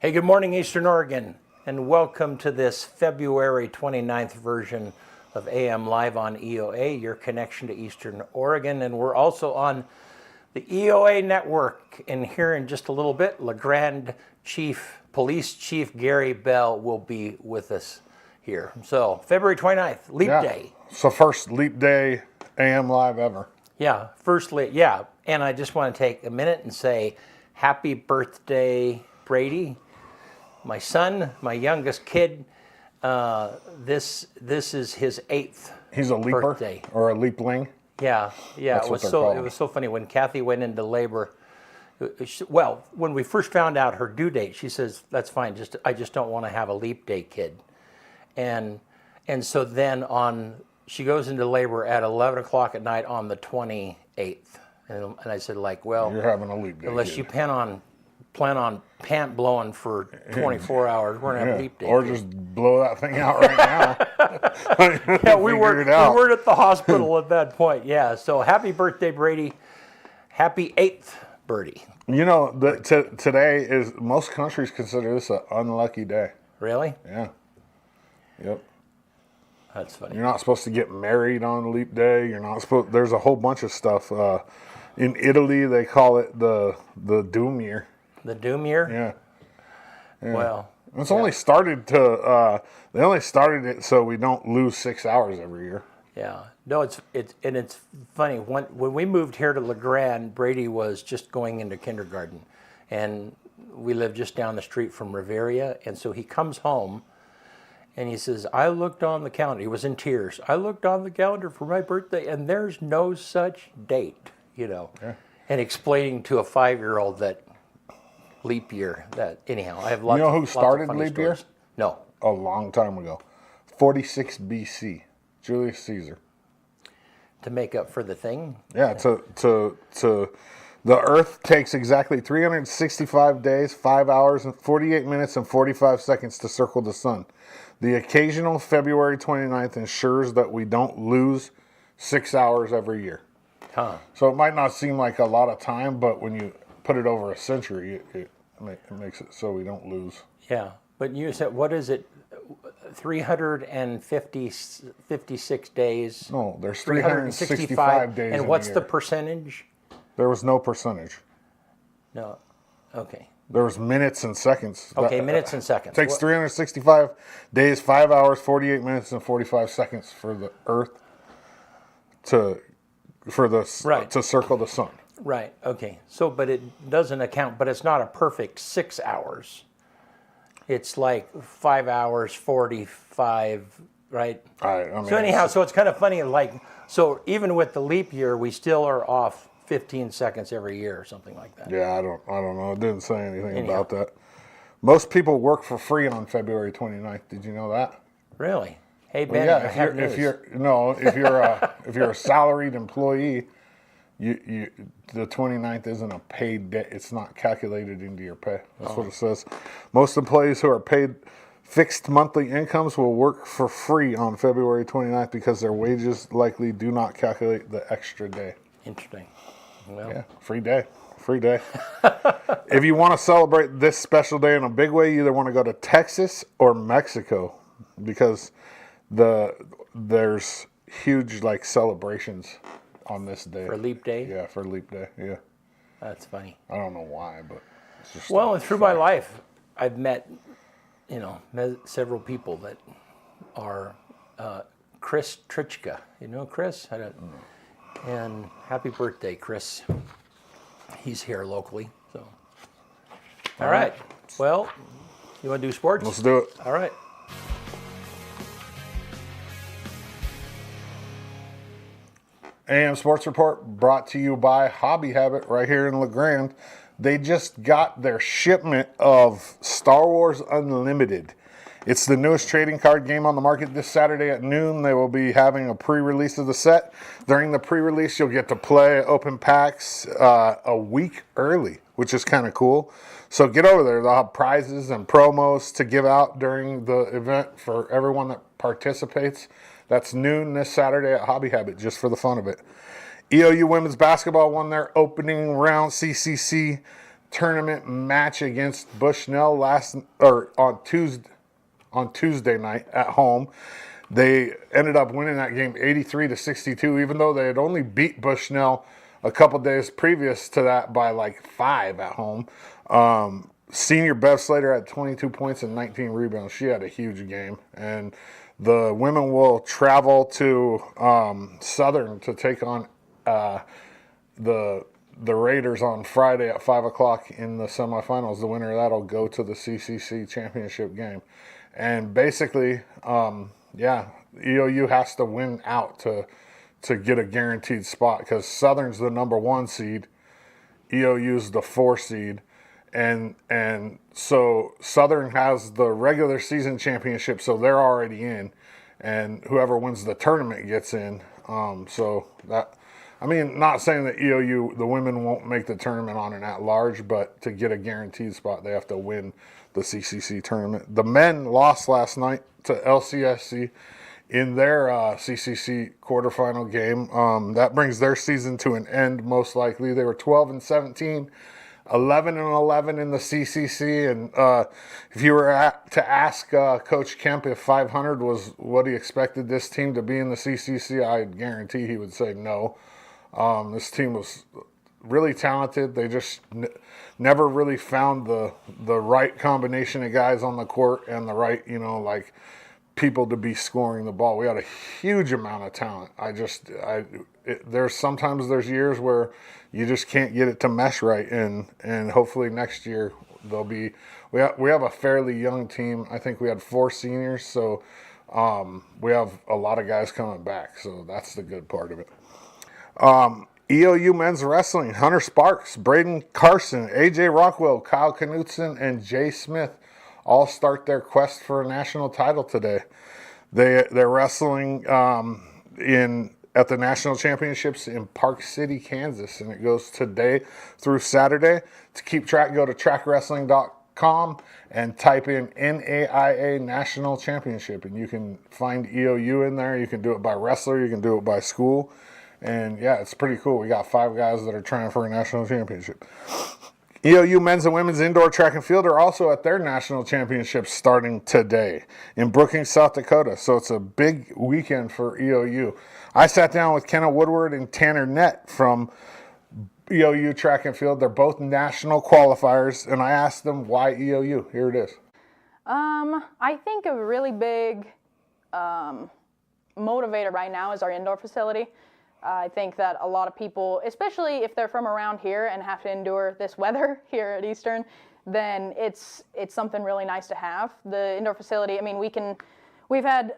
Hey, good morning, Eastern Oregon, and welcome to this February 29th version of AM Live on EOA, your connection to Eastern Oregon. And we're also on the EOA network. And here in just a little bit, LeGrand Police Chief Gary Bell will be with us here. So, February 29th, Leap Day. So, first Leap Day AM Live ever. Yeah, yeah. And I just want to take a minute and say happy birthday, Brady. My son, my youngest kid, this is his 8th. He's a leaper birthday. Or a leapling. Yeah. That's It was so funny when Kathy went into labor. Well, when we first found out her due date, she says, "That's fine. I just don't want to have a leap day kid." And so then she goes into labor at 11 o'clock at night on the 28th, and I said, well, you're having a leap day. Unless you plan on pant blowing for 24 hours. We're gonna have a leap day. Or just blow that thing out right now. Yeah, we weren't at the hospital at that point. Yeah. So happy birthday, Brady. Happy 8th, Birdie. You know, today is, most countries consider this an unlucky day. Really? Yeah. Yep. That's funny. You're not supposed to get married on leap day. You're not supposed. There's a whole bunch of stuff. In Italy, they call it the doom year. The doom year? Yeah. Well, it's only started to. They only started it so we don't lose 6 hours every year. Yeah. No, it's funny. When we moved here to LeGrand, Brady was just going into kindergarten, and we lived just down the street from Riveria, and so he comes home, and he says, "I looked on the calendar." He was in tears. "I looked on the calendar for my birthday, and there's no such date." Yeah. And explaining to a 5-year-old that leap year. That anyhow, I have lots. You know who started lots of leap year? No. A long time ago, 46 BC, Julius Caesar. To make up for the thing. Yeah. To the Earth takes exactly 365 days, 5 hours, and 48 minutes and 45 seconds to circle the sun. The occasional February 29th ensures that we don't lose 6 hours every year. Huh. So it might not seem like a lot of time, but when you put it over a century, it makes it so we don't lose. Yeah, but you said, what is it? 356 days. No, there's 365 days. And what's the percentage? There was no percentage. No. Okay. There was minutes and seconds. Okay, minutes and seconds. It takes 365 days, 5 hours, 48 minutes, and 45 seconds for the Earth to circle the sun. Right. Okay. So, but it doesn't account. But it's not a perfect 6 hours. It's like 5 hours 45. Right. So anyhow, so it's kind of funny. So even with the leap year, we still are off 15 seconds every year or something like that. Yeah, I don't know. It didn't say anything about that. Most people work for free on February 29th. Did you know that? Really? Hey, Ben, if you're a salaried employee, the 29th isn't a paid day. It's not calculated into your pay. That's what it says. Most employees who are paid fixed monthly incomes will work for free on February 29th because their wages likely do not calculate the extra day. Interesting. Well, yeah, free day. If you want to celebrate this special day in a big way, you either want to go to Texas or Mexico because there's huge celebrations on this day. For Leap Day? Yeah, for Leap Day, yeah. That's funny. I don't know why, but it's just and through my life, I've met several people that are Chris Trichka. You know Chris? I don't. And happy birthday, Chris. He's here locally, so. All right. Well, you want to do sports? Let's do it. All right. AM Sports Report brought to you by Hobby Habit right here in LeGrand. They just got their shipment of Star Wars Unlimited. It's the newest trading card game on the market. This Saturday at noon, they will be having a pre-release of the set. During the pre-release, you'll get to play open packs a week early, which is kind of cool. So get over there. They'll have prizes and promos to give out during the event for everyone that participates. That's noon this Saturday at Hobby Habit, just for the fun of it. EOU women's basketball won their opening round CCC tournament match against Bushnell on Tuesday night at home. They ended up winning that game 83-62, even though they had only beat Bushnell a couple days previous to that by like 5 at home. Senior Bev Slater had 22 points and 19 rebounds. She had a huge game. And the women will travel to Southern to take on the Raiders on Friday at 5 o'clock in the semifinals. The winner of that will go to the CCC championship game. And basically, EOU has to win out to get a guaranteed spot, because Southern's the number 1 seed, EOU's the 4 seed. And so Southern has the regular season championship, so they're already in, and whoever wins the tournament gets in. So that, I mean, not saying that EOU, the women won't make the tournament on an at-large, but to get a guaranteed spot, they have to win the CCC tournament. The men lost last night to LCSC in their CCC quarterfinal game. That brings their season to an end, most likely. They were 12-17. 11-11 in the CCC, and if you were to ask Coach Kemp if 500 was what he expected this team to be in the CCC, I guarantee he would say no. This team was really talented. They just never really found the right combination of guys on the court and the right, people to be scoring the ball. We had a huge amount of talent. There's years where you just can't get it to mesh right, and hopefully next year we have a fairly young team. I think we had 4 seniors, so we have a lot of guys coming back, so that's the good part of it. EOU men's wrestling: Hunter Sparks, Braden Carson, AJ Rockwell, Kyle Knutson, and Jay Smith all start their quest for a national title today. They're wrestling at the national championships in Park City, Kansas, and it goes today through Saturday. To keep track, go to trackwrestling.com and type in NAIA National Championship, and you can find EOU in there. You can do it by wrestler, you can do it by school, and yeah, it's pretty cool. We got 5 guys that are trying for a national championship. EOU men's and women's indoor track and field are also at their national championships starting today in Brookings, South Dakota. So it's a big weekend for EOU. I sat down with Kenna Woodward and Tanner Nett from EOU track and field. They're both national qualifiers, and I asked them why EOU. Here it is. I think a really big motivator right now is our indoor facility. I think that a lot of people, especially if they're from around here and have to endure this weather here at Eastern, then it's something really nice to have. The indoor facility, I mean, we've had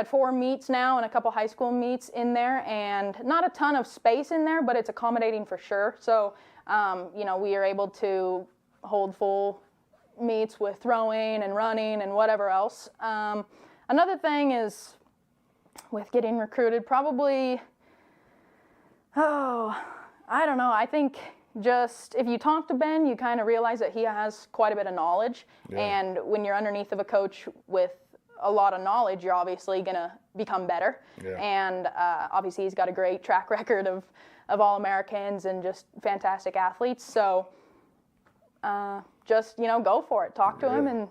4 meets now and a couple high school meets in there, and not a ton of space in there, but it's accommodating for sure. So, we are able to hold full meets with throwing and running and whatever else. Another thing is, with getting recruited, probably, I don't know. I think just if you talk to Ben, you kind of realize that he has quite a bit of knowledge. Yeah. And when you're underneath of a coach with a lot of knowledge, you're obviously going to become better. Yeah. And obviously he's got a great track record of All-Americans and just fantastic athletes. So just, go for it. Talk to him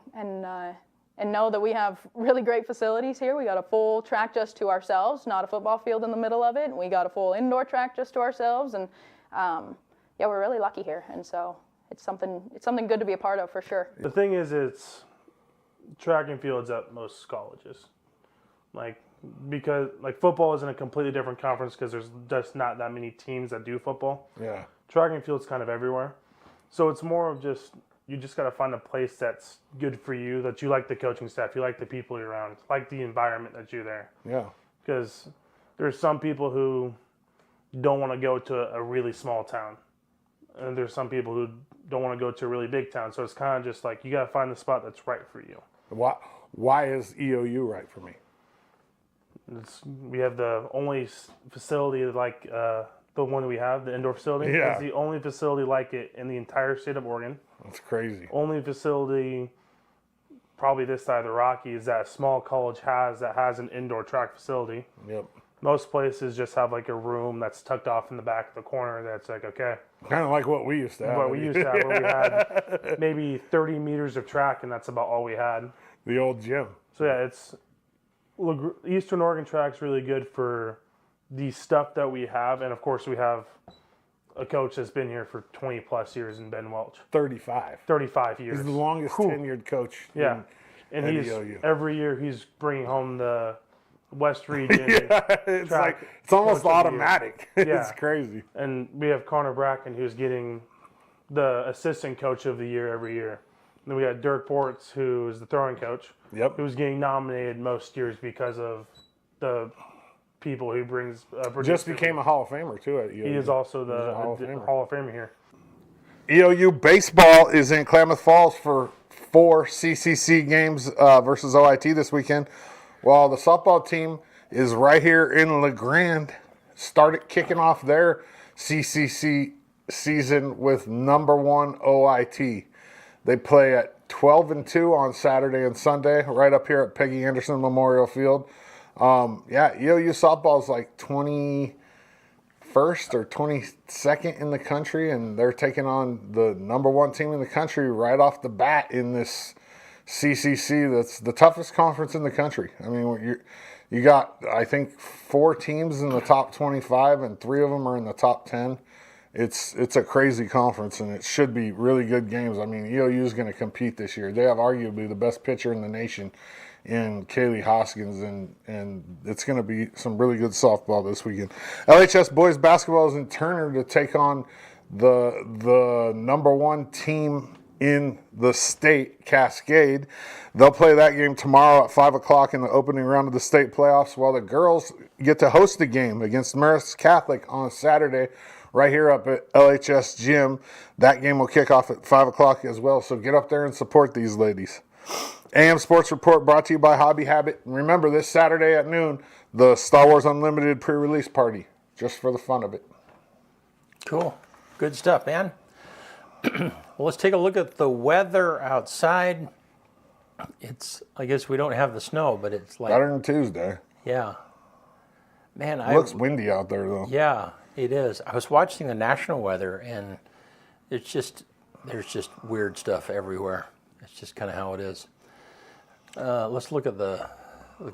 and know that we have really great facilities here. We got a full track just to ourselves, not a football field in the middle of it. And we got a full indoor track just to ourselves. And we're really lucky here. And so it's something good to be a part of for sure. The thing is, it's track and fields at most colleges. Because football is in a completely different conference because there's just not that many teams that do football. Yeah. Track and field's kind of everywhere. So it's more of you just got to find a place that's good for you, that you like the coaching staff, you like the people you're around, like the environment that you're there. Yeah. Because there's some people who don't want to go to a really small town. And there's some people who don't want to go to a really big town. So it's kind of just you got to find the spot that's right for you. Why is EOU right for me? We have the only facility the one we have, the indoor facility. Yeah. It's the only facility like it in the entire state of Oregon. That's crazy. Only facility probably this side of the Rockies that a small college has an indoor track facility. Yep. Most places just have like a room that's tucked off in the back of the corner that's like, okay, Kind of like what we used to have. what we used to have where we had maybe 30 meters of track and that's about all we had. The old gym. So yeah, Eastern Oregon track's really good for the stuff that we have. And of course we have a coach that's been here for 20 plus years in Ben Welch. 35. 35 years. He's the longest tenured coach. Yeah. And at he's EOU. every year he's bringing home the West Region. It's track like it's almost coach of the year. automatic. It's Yeah. crazy. And we have Connor Bracken, who's getting the assistant coach of the year every year. And then we got Dirk Ports, who is the throwing coach, Yep. who's getting nominated most years because of the people he brings. Just became a Hall of Famer too at EOU. He is also the a Hall of Famer. Hall of Famer here. EOU baseball is in Klamath Falls for 4 CCC games versus OIT this weekend, while the softball team is right here in LeGrand. Started kicking off their CCC season with #1 OIT. They play at 12-2 on Saturday and Sunday, right up here at Peggy Anderson Memorial Field. EOU softball is like 21st or 22nd in the country, and they're taking on the #1 team in the country right off the bat in this CCC. That's the toughest conference in the country. I mean, you got, I think, 4 teams in the top 25, and 3 of them are in the top 10. It's a crazy conference, and it should be really good games. I mean, EOU is going to compete this year. They have arguably the best pitcher in the nation in Kaylee Hoskins, and it's going to be some really good softball this weekend. LHS boys basketball is in Turner to take on the #1 team in the state, Cascade. They'll play that game tomorrow at 5 o'clock in the opening round of the state playoffs, while the girls get to host the game against Marist Catholic on Saturday right here up at LHS Gym. That game will kick off at 5 o'clock as well, so get up there and support these ladies. AM Sports Report brought to you by Hobby Habit. And remember, this Saturday at noon, the Star Wars Unlimited pre-release party, just for the fun of it. Cool. Good stuff, man. Well, let's take a look at the weather outside. I guess we don't have the snow, but it's like, Better than Tuesday. yeah. Man, It looks windy out there, though. yeah, it is. I was watching the national weather, and there's just weird stuff everywhere. It's just kind of how it is. Let's look at the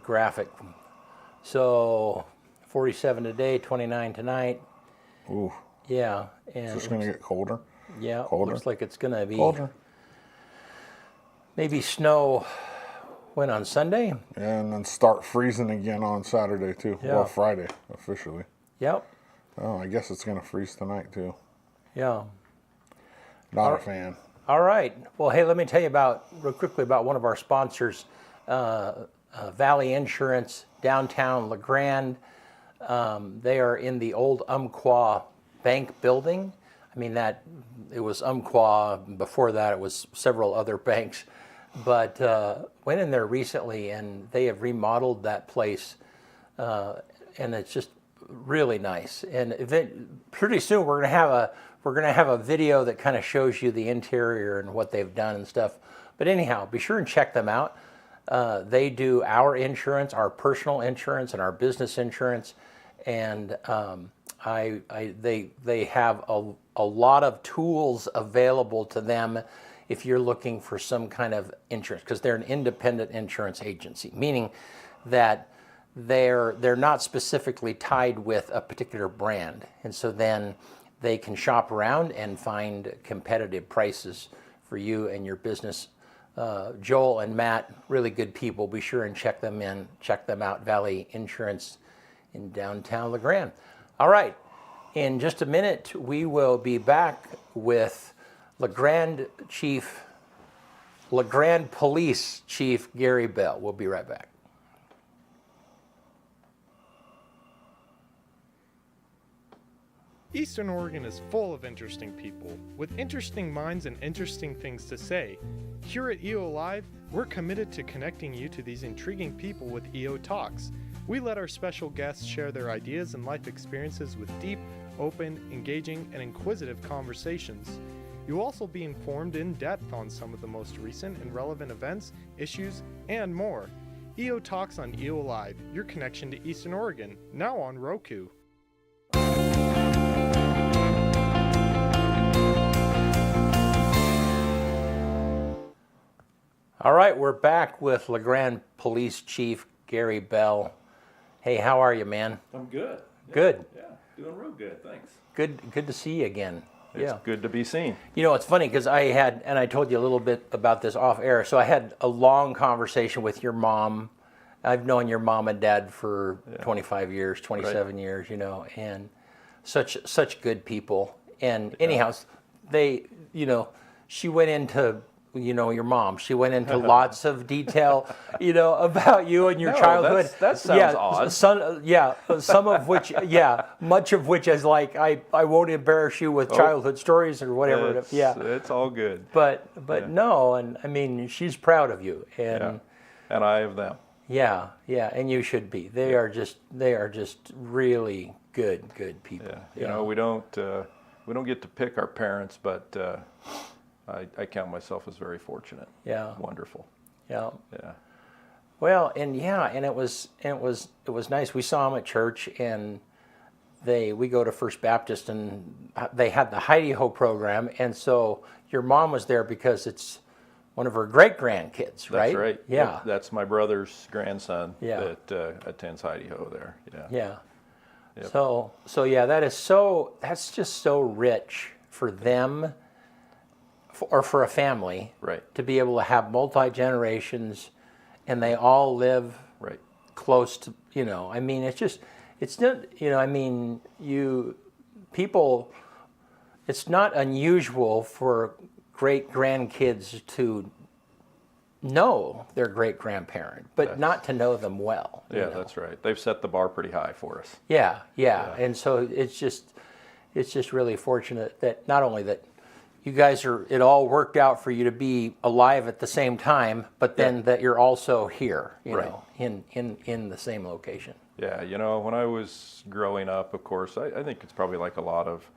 graphic. So 47 today, 29 tonight. Ooh, Yeah, and it's going to get colder. yeah, colder. looks like it's going to be Colder. maybe snow when on Sunday. And then start freezing again on Saturday, too. Yeah. Well, Friday, officially. Yep. Oh, I guess it's going to freeze tonight, too. Yeah. Not a fan. All right. Well, hey, let me tell you real quickly about one of our sponsors, Valley Insurance, downtown LeGrand. They are in the old Umpqua Bank building. I mean, it was Umpqua. Before that, it was several other banks. But went in there recently, and they have remodeled that place, and it's just really nice. And pretty soon we're gonna have a video that kind of shows you the interior and what they've done and stuff. But anyhow, be sure and check them out. They do our insurance, our personal insurance, and our business insurance, and they have a lot of tools available to them if you're looking for some kind of insurance, because they're an independent insurance agency, meaning that they're not specifically tied with a particular brand, and so then they can shop around and find competitive prices for you and your business. Joel and Matt, really good people. Be sure and check them out. Valley Insurance in downtown LeGrand. All right, in just a minute we will be back with LeGrand Police Chief Gary Bell. We'll be right back. Eastern Oregon is full of interesting people, with interesting minds and interesting things to say. Here at EO Live, we're committed to connecting you to these intriguing people with EO Talks. We let our special guests share their ideas and life experiences with deep, open, engaging, and inquisitive conversations. You'll also be informed in depth on some of the most recent and relevant events, issues, and more. EO Talks on EO Live, your connection to Eastern Oregon, now on Roku. All right, we're back with LeGrand Police Chief Gary Bell. Hey, how are you, man? I'm good. Good. Yeah, doing real good. Thanks. Good to see you again. It's good to be seen. You know, it's funny because I told you a little bit about this off air. So I had a long conversation with your mom. I've known your mom and dad for 25 years, 27 years, you know, and such good people. And anyhow, they, you know, she went into, you know, your mom. She went into lots of detail, you know, about you and your childhood. That sounds odd. Some of which, much of which is like I won't embarrass you with childhood stories or whatever. It's all good. But no, and I mean she's proud of you, and and I of them. Yeah, and you should be. They are just really good people. Yeah, you know, we don't get to pick our parents, but I count myself as very fortunate. Yeah. Wonderful. Yeah. Yeah. Well, and it was nice. We saw them at church, and we go to First Baptist, and they had the Heidi Ho program, and so your mom was there because it's one of her great grandkids, right? That's right. Yeah. Yep, that's my brother's grandson Yeah. that attends Heidi Ho there. Yeah. Yeah. Yep. So yeah, that's just so rich for them, or for a family, Right. to be able to have multi-generations, and they all live Right. close to, you know, I mean, it's not, you know, I mean, it's not unusual for great grandkids to know their great grandparent, but not to know them well. you Yeah, know? that's right. They've set the bar pretty high for us. Yeah, and so it's just really fortunate that not only that you guys it all worked out for you to be alive at the same time, but then that you're also here, you Right. know, in the same location. Yeah, you know, when I was growing up, of course, I think it's probably like a lot of,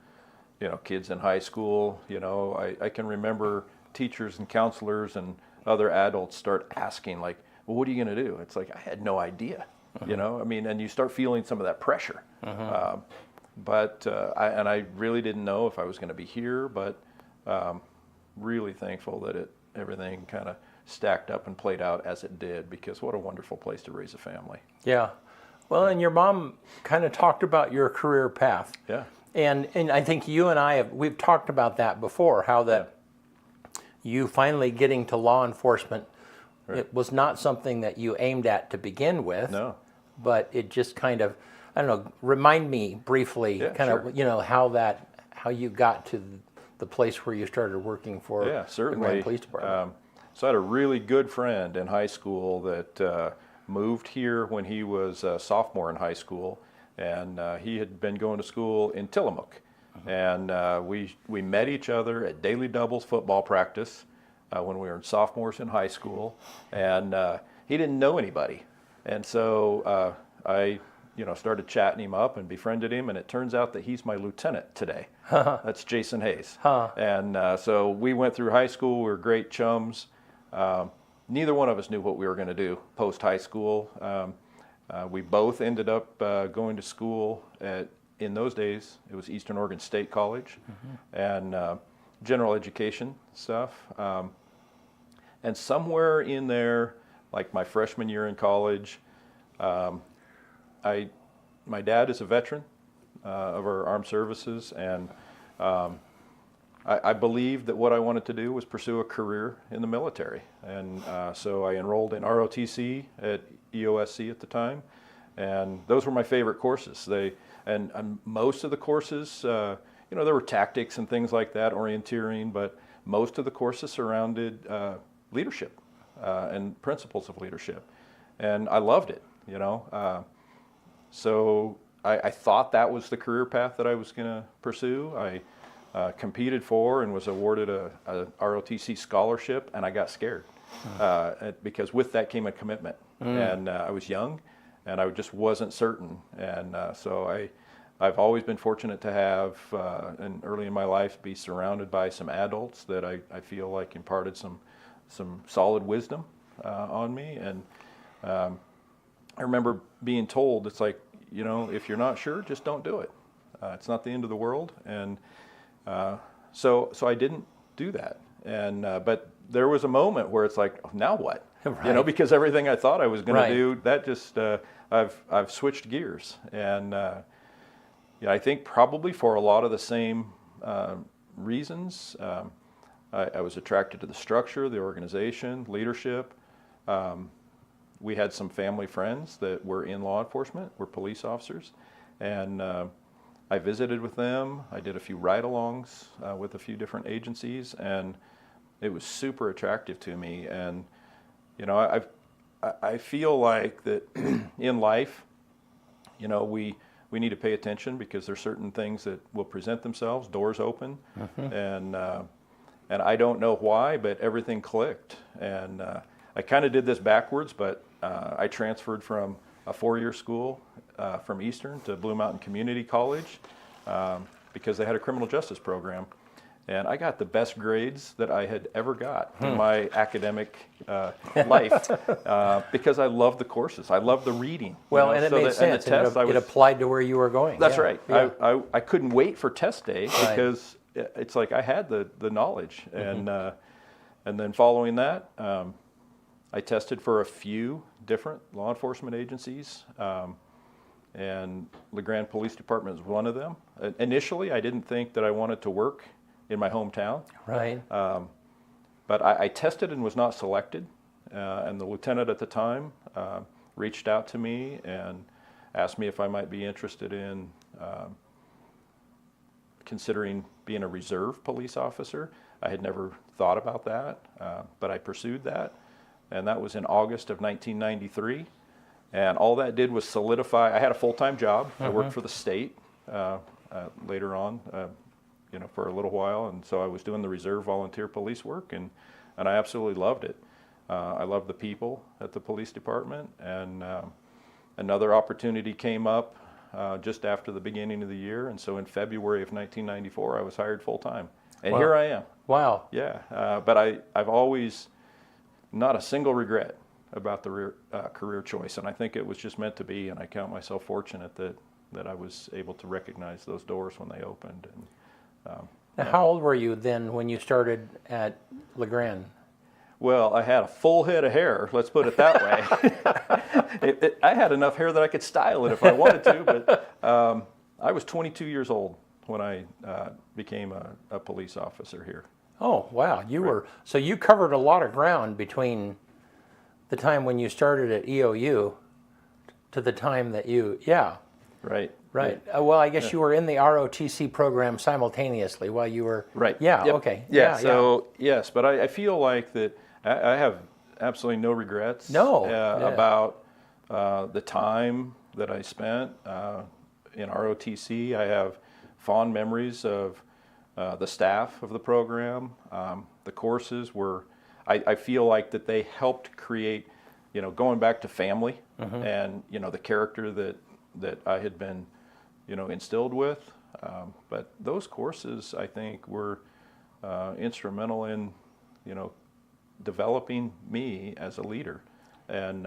you know, kids in high school. You know, I can remember teachers and counselors and other adults start asking, like, well, what are you going to do? It's like, I had no idea, you know, I mean, and you start feeling some of that pressure. But I really didn't know if I was going to be here, but really thankful that everything kind of stacked up and played out as it did, because what a wonderful place to raise a family. Yeah. Well, and your mom kind of talked about your career path. Yeah. And I think you and we've talked about that before, how that you finally getting to law enforcement, it was not something that you aimed at to begin with. No. But it just kind of, I don't know, remind me briefly, sure. you know, how you got to the place where you started working for Yeah, the certainly. Grand Police Department. So I had a really good friend in high school that moved here when he was a sophomore in high school, and he had been going to school in Tillamook. And we met each other at daily doubles football practice when we were sophomores in high school, and he didn't know anybody. And so I started chatting him up and befriended him, and it turns out that he's my lieutenant today. That's Jason Hayes. And so we went through high school. We were great chums. Neither one of us knew what we were going to do post high school. We both ended up going to school in those days, it was Eastern Oregon State College, and general education stuff. And somewhere in there, like my freshman year in college, my dad is a veteran of our armed services, and I believed that what I wanted to do was pursue a career in the military. And so I enrolled in ROTC at EOSC at the time, and those were my favorite courses. And most of the courses, there were tactics and things like that, orienteering, but most of the courses surrounded leadership and principles of leadership. And I loved it, So I thought that was the career path that I was going to pursue. I competed for and was awarded a ROTC scholarship, and I got scared because with that came a commitment. And I was young, and I just wasn't certain. And so I've always been fortunate to have, and early in my life, be surrounded by some adults that I feel like imparted some solid wisdom on me. And I remember being told, it's like, if you're not sure, just don't do it. It's not the end of the world. And so I didn't do that. And but there was a moment where it's like, now what? Right. Because everything I thought I was going Right. to do, that just I've switched gears. And I think probably for a lot of the same reasons. I was attracted to the structure, the organization, leadership. We had some family friends that were in law enforcement, were police officers, and I visited with them. I did a few ride-alongs with a few different agencies, and it was super attractive to me. And I feel like that in life, we need to pay attention because there's certain things that will present themselves, doors open, and I don't know why, but everything clicked. And I kind of did this backwards, but I transferred from a 4-year school from Eastern to Blue Mountain Community College because they had a criminal justice program. And I got the best grades that I had ever got in my academic life because I loved the courses. I loved the reading. Well, and it made sense. And it applied to where you were going. That's Yeah. right. Yeah. I couldn't wait for test day because it's like I had the knowledge. And then following that, I tested for a few different law enforcement agencies. And LeGrand Police Department is one of them. Initially, I didn't think that I wanted to work in my hometown. Right. But I tested and was not selected. And the lieutenant at the time reached out to me and asked me if I might be interested in considering being a reserve police officer. I had never thought about that, but I pursued that. And that was in August of 1993. And all that did was solidify. I had a full-time job. I worked for the state later on. For a little while, and so I was doing the reserve volunteer police work, and I absolutely loved it. I loved the people at the police department, and another opportunity came up just after the beginning of the year, and so in February of 1994, I was hired full-time, and Wow. here I am. Wow. Yeah, but I've always, not a single regret about the career choice, and I think it was just meant to be, and I count myself fortunate that I was able to recognize those doors when they opened. And, Now, how old were you then when you started at LeGrand? well, I had a full head of hair, let's put it that way. I had enough hair that I could style it if I wanted to, but I was 22 years old when I became a police officer here. Oh, wow. So you covered a lot of ground between the time when you started at EOU to the time that Right. Right. Well, I guess you were in the ROTC program simultaneously while you were. Right. Yeah. Yep. Okay. Yeah. So yes, but I feel like that I have absolutely no regrets. No. Yeah. About the time that I spent in ROTC. I have fond memories of the staff of the program. The courses were. I feel like that they helped create, going back to family and the character that I had been, instilled with. But those courses, I think, were instrumental in, developing me as a leader. And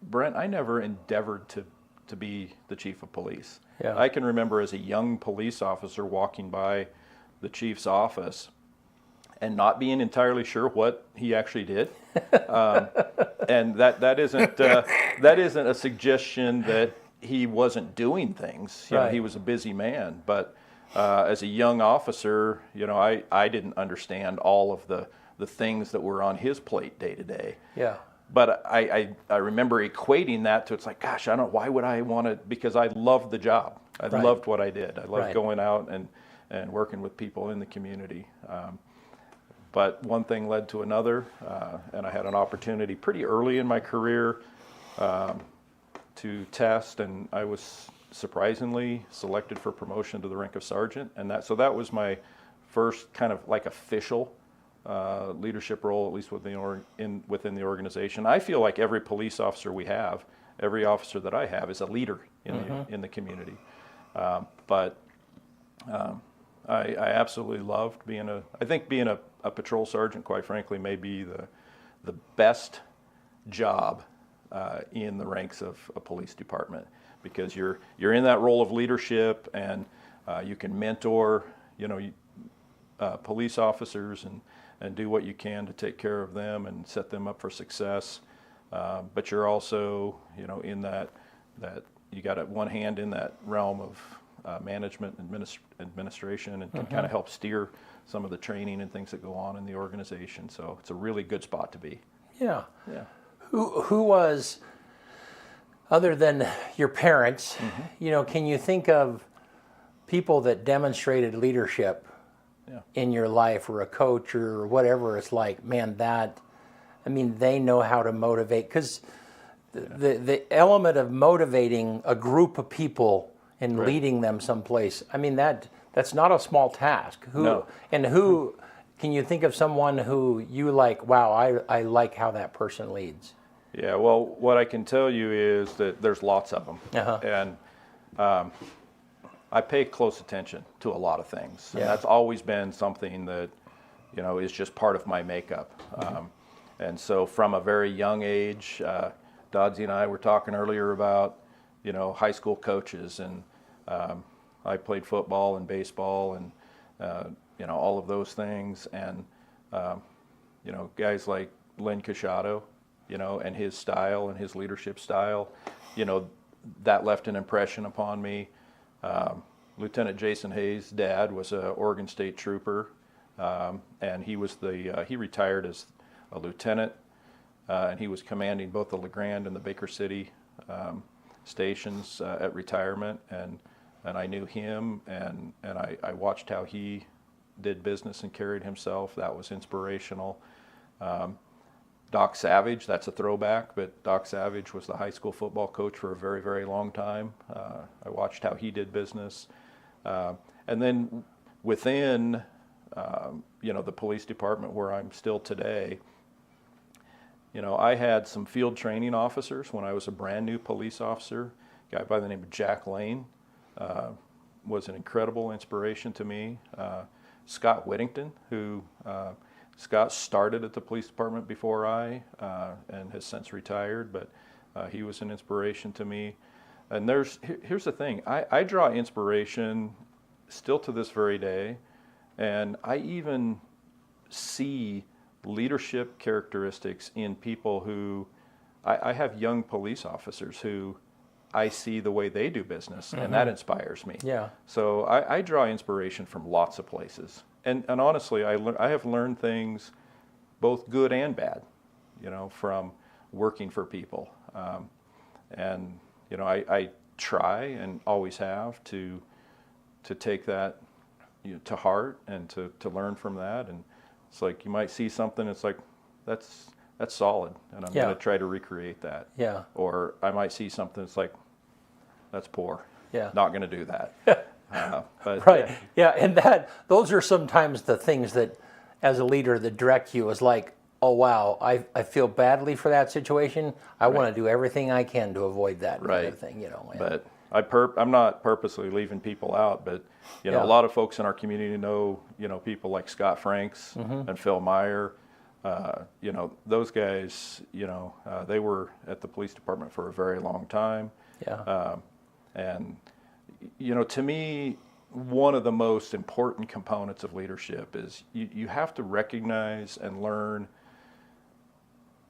Brent, I never endeavored to be the chief of police. Yeah. I can remember as a young police officer walking by the chief's office and not being entirely sure what he actually did. And that isn't a suggestion that he wasn't doing things. Right. He was a busy man, but as a young officer, I didn't understand all of the things that were on his plate day to day. Yeah. But I remember equating that to, it's like, gosh, why would I want to, because I loved the job. I Right. loved what I did. I loved Right. going out and working with people in the community. But one thing led to another, and I had an opportunity pretty early in my career to test, and I was surprisingly selected for promotion to the rank of sergeant, and so that was my first kind of like official leadership role, at least within the organization. I feel like every police officer we have, every officer that I have, is a leader in the community. But I absolutely loved being I think being a patrol sergeant, quite frankly, may be the best job in the ranks of a police department, because you're in that role of leadership, and you can mentor, police officers and do what you can to take care of them and set them up for success. But you're also, in that you got one hand in that realm of management, administration, and can kind of help steer some of the training and things that go on in the organization. So it's a really good spot to be. Yeah. Yeah. Who was, other than your parents, can you think of people that demonstrated leadership in your life, or a coach or whatever? It's like, man, they know how to motivate, because the element of motivating a group of people and leading them someplace, that's not a small task. No. And who, can you think of someone who you like, wow, I like how that person leads? Yeah, well, what I can tell you is that there's lots of them. And I pay close attention to a lot of things. And that's always been something that, is just part of my makeup. And so from a very young age, Doddsy and I were talking earlier about, high school coaches, and I played football and baseball and, all of those things. And, guys like Len Cachado, and his style and his leadership style, that left an impression upon me. Lieutenant Jason Hayes' dad was an Oregon State trooper, and he was he retired as a lieutenant, and he was commanding both the LeGrand and the Baker City stations at retirement, and I knew him, and I watched how he did business and carried himself. That was inspirational. Doc Savage, that's a throwback, but Doc Savage was the high school football coach for a very, very long time. I watched how he did business. And then within, the police department where I'm still today, I had some field training officers when I was a brand new police officer. A guy by the name of Jack Lane was an incredible inspiration to me. Scott Whittington, who Scott started at the police department before I, and has since retired, but he was an inspiration to me. And here's the thing, I draw inspiration still to this very day, and I even see leadership characteristics in people who, I have young police officers who I see the way they do business, and that inspires me. Yeah. So I draw inspiration from lots of places. And honestly, I have learned things, both good and bad, from working for people. And I try, and always have, to take that to heart and to learn from that. And it's like, you might see something, it's like, that's solid, and I'm going to try to recreate that. Yeah. Or I might see something, it's like, that's poor. Yeah. Not going to do that. But, Right. Yeah, and those are sometimes the things that, as a leader, that direct you, is like, oh wow, I feel badly for that situation. I want to do everything I can to avoid that kind of thing. But I'm not purposely leaving people out, but a lot of folks in our community know people like Scott Franks and Phil Meyer. Those guys, they were at the police department for a very long time. Yeah. And to me, one of the most important components of leadership is you have to recognize and learn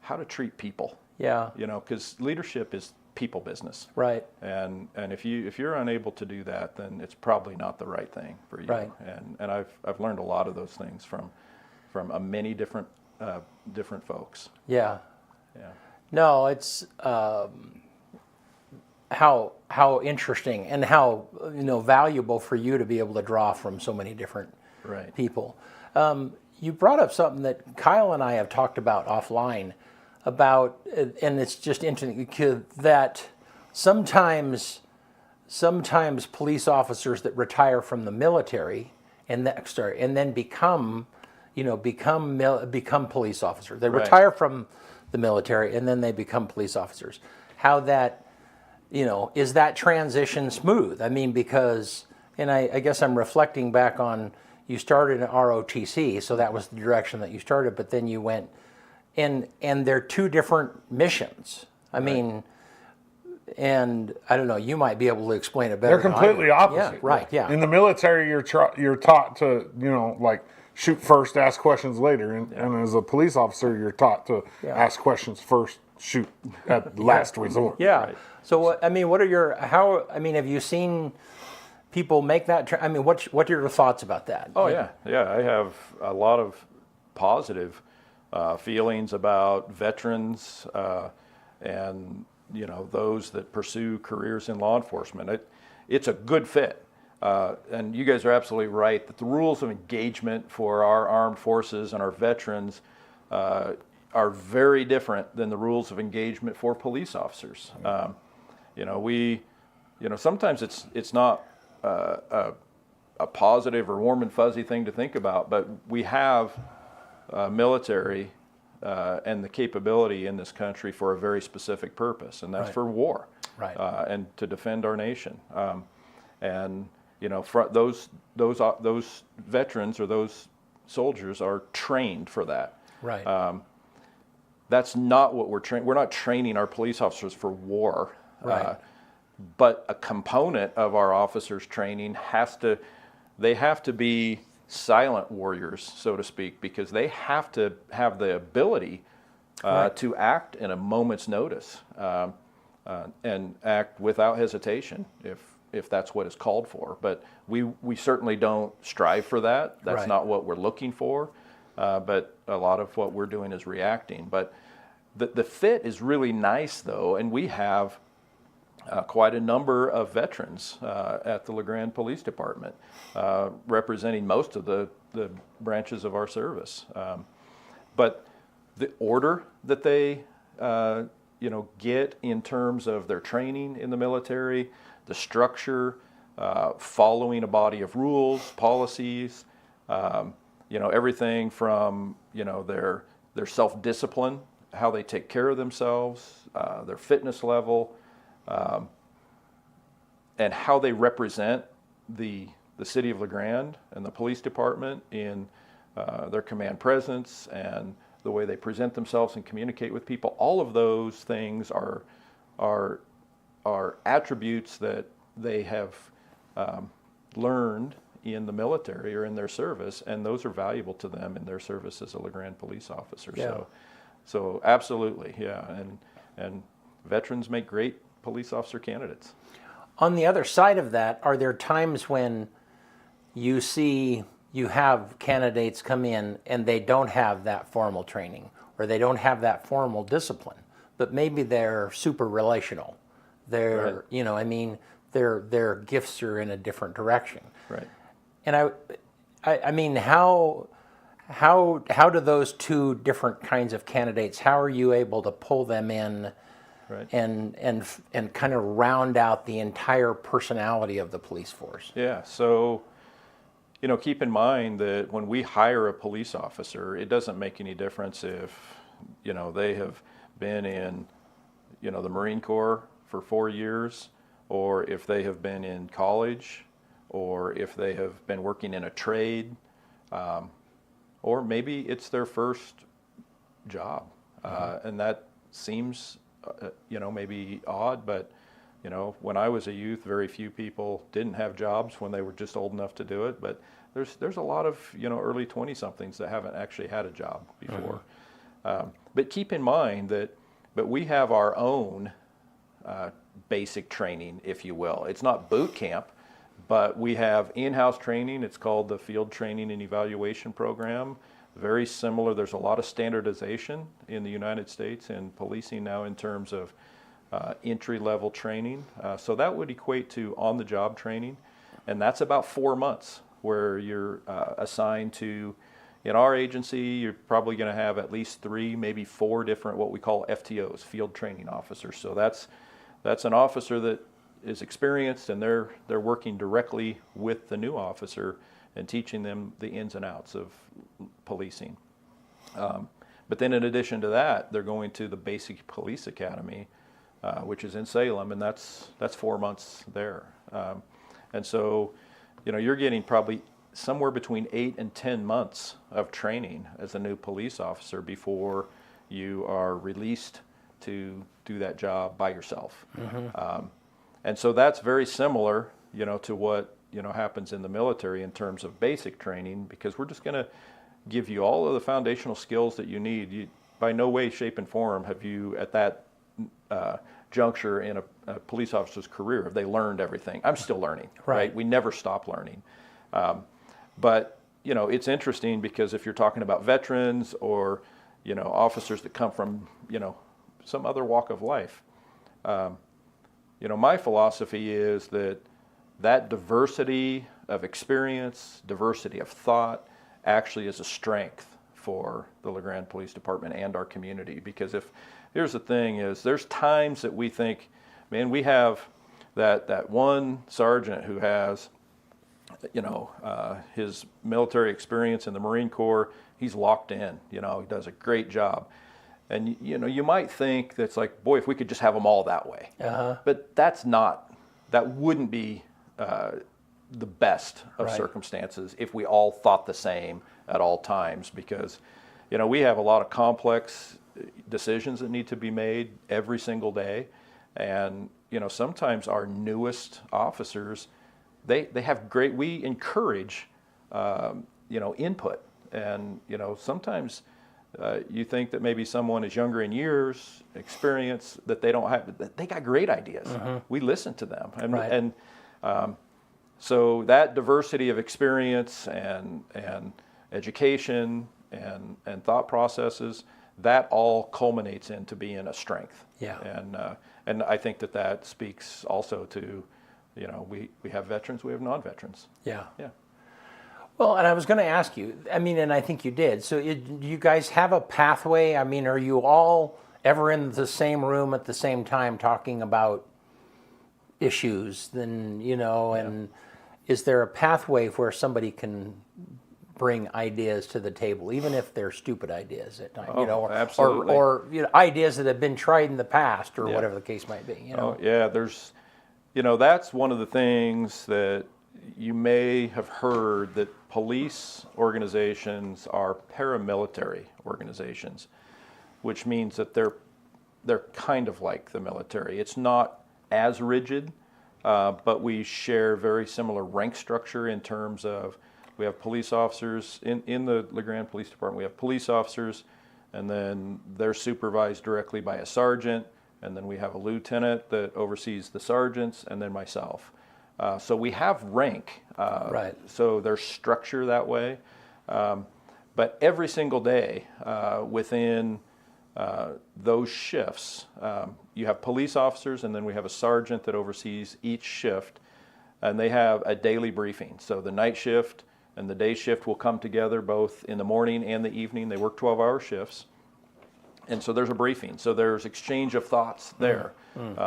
how to treat people. Yeah. Because leadership is people business. Right. And if you're unable to do that, then it's probably not the right thing for you. Right. And I've learned a lot of those things from many different folks. Yeah. Yeah. No, it's how interesting and how valuable for you to be able to draw from so many different people. You brought up something that Kyle and I have talked about offline about, and it's just interesting that sometimes police officers that retire from the military and then become police officers. They retire from the military and then they become police officers. How that, is that transition smooth? Because, and I guess I'm reflecting back on, you started in ROTC, so that was the direction that you started, but then you went and they're two different missions. I mean, and I don't know. You might be able to explain it better. They're than I do. completely opposite. Yeah, right. Yeah. In the military, you're taught to, like, shoot first, ask questions later, and as a police officer, you're taught to ask questions first, shoot at last resort. Yeah. Right. So I mean, what are your have you seen people make that? I mean, what are your thoughts about that? Oh yeah. I have a lot of positive feelings about veterans and those that pursue careers in law enforcement. It's a good fit, and you guys are absolutely right that the rules of engagement for our armed forces and our veterans are very different than the rules of engagement for police officers. Sometimes it's not a positive or warm and fuzzy thing to think about, but we have military and the capability in this country for a very specific purpose, and that's for war, Right. And to defend our nation. Those veterans or those soldiers are trained for that. Right. That's not what we're training. We're not training our police officers for war. Right. But a component of our officers' training they have to be silent warriors, so to speak, because they have to have the ability to act in a moment's notice and act without hesitation if that's what is called for. But we certainly don't strive for that. That's Right. not what we're looking for. But a lot of what we're doing is reacting. But the fit is really nice, though, and we have quite a number of veterans at the LeGrand Police Department, representing most of the branches of our service. But the order that they get in terms of their training in the military, the structure, following a body of rules, policies, everything from their self-discipline, how they take care of themselves, their fitness level, and how they represent the city of LeGrand and the police department in their command presence and the way they present themselves and communicate with people. All of those things are attributes that they have learned in the military or in their service, and those are valuable to them in their service as a LeGrand police officer. Yeah. So absolutely, yeah, and veterans make great police officer candidates. On the other side of that, are there times when you have candidates come in and they don't have that formal training or they don't have that formal discipline, but maybe they're super relational? They're, Right. Their gifts are in a different direction. Right. And I mean, how do those two different kinds of candidates, how are you able to pull them in? Right. And kind of round out the entire personality of the police force? Yeah, so, keep in mind that when we hire a police officer, it doesn't make any difference if, they have been in, the Marine Corps for 4 years, or if they have been in college, or if they have been working in a trade, or maybe it's their first job. And that seems maybe odd, but, when I was a youth, very few people didn't have jobs when they were just old enough to do it. But there's a lot of, early 20-somethings that haven't actually had a job before. But keep in mind that we have our own basic training, if you will. It's not boot camp, but we have in-house training. It's called the Field Training and Evaluation Program. Very similar. There's a lot of standardization in the United States in policing now in terms of entry-level training. So that would equate to on-the-job training, and that's about 4 months where you're assigned to. In our agency, you're probably going to have at least 3, maybe 4 different what we call FTOs, field training officers. So that's an officer that is experienced, and they're working directly with the new officer and teaching them the ins and outs of policing. But then in addition to that, they're going to the Basic Police Academy, which is in Salem, and that's 4 months there. And so, you're getting probably somewhere between 8 and 10 months of training as a new police officer before you are released to do that job by yourself. And so that's very similar, to what, happens in the military in terms of basic training, because we're just going to give you all of the foundational skills that you need. By no way, shape, and form have you, at that juncture in a police officer's career, have they learned everything. I'm still learning, right? We never stop learning. But, it's interesting because if you're talking about veterans or, officers that come from, some other walk of life, my philosophy is that diversity of experience, diversity of thought, actually is a strength for the LeGrand Police Department and our community. Because here's the thing is, there's times that we think, man, we have that one sergeant who has, his military experience in the Marine Corps, he's locked in, he does a great job. And, you might think that's like, boy, if we could just have them all that way. But that wouldn't be the best of circumstances if we all thought the same at all times, because, we have a lot of complex decisions that need to be made every single day. And, sometimes our newest officers, they have we encourage, input. And, sometimes you think that maybe someone is younger in years, experience, that they don't have, they got great ideas. We listen to them. And so that diversity of experience and education and thought processes, that all culminates into being a strength. And I think that speaks also to, we have veterans, we have non-veterans. Yeah. Well, and I was going to ask you, and I think you did. So do you guys have a pathway? Are you all ever in the same room at the same time talking about issues? And is there a pathway where somebody can bring ideas to the table, even if they're stupid ideas at times, absolutely. or ideas that have been tried in the past, or whatever the case might be. There's, that's one of the things that you may have heard, that police organizations are paramilitary organizations, which means that they're kind of like the military. It's not as rigid, but we share very similar rank structure in terms of, we have police officers in the LeGrand Police Department. We have police officers, and then they're supervised directly by a sergeant, and then we have a lieutenant that oversees the sergeants, and then myself. So we have rank, so there's structure that way. But every single day within those shifts, you have police officers, and then we have a sergeant that oversees each shift, and they have a daily briefing. So the night shift and the day shift will come together both in the morning and the evening. They work 12-hour shifts. And so there's a briefing. So there's exchange of thoughts there,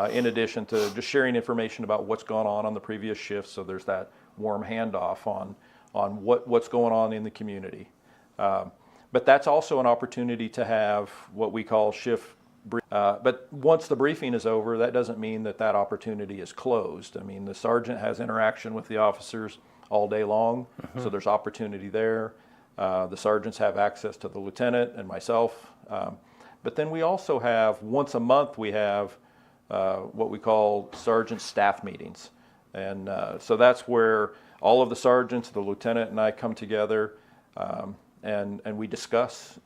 in addition to just sharing information about what's gone on the previous shift. So there's that warm handoff on what's going on in the community. But that's also an opportunity to have what we call shift. But once the briefing is over, that doesn't mean that opportunity is closed. The sergeant has interaction with the officers all day long, so there's opportunity there. The sergeants have access to the lieutenant and myself. But then we also have, once a month, we have what we call sergeant staff meetings. And so that's where all of the sergeants, the lieutenant, and I come together, and we discuss,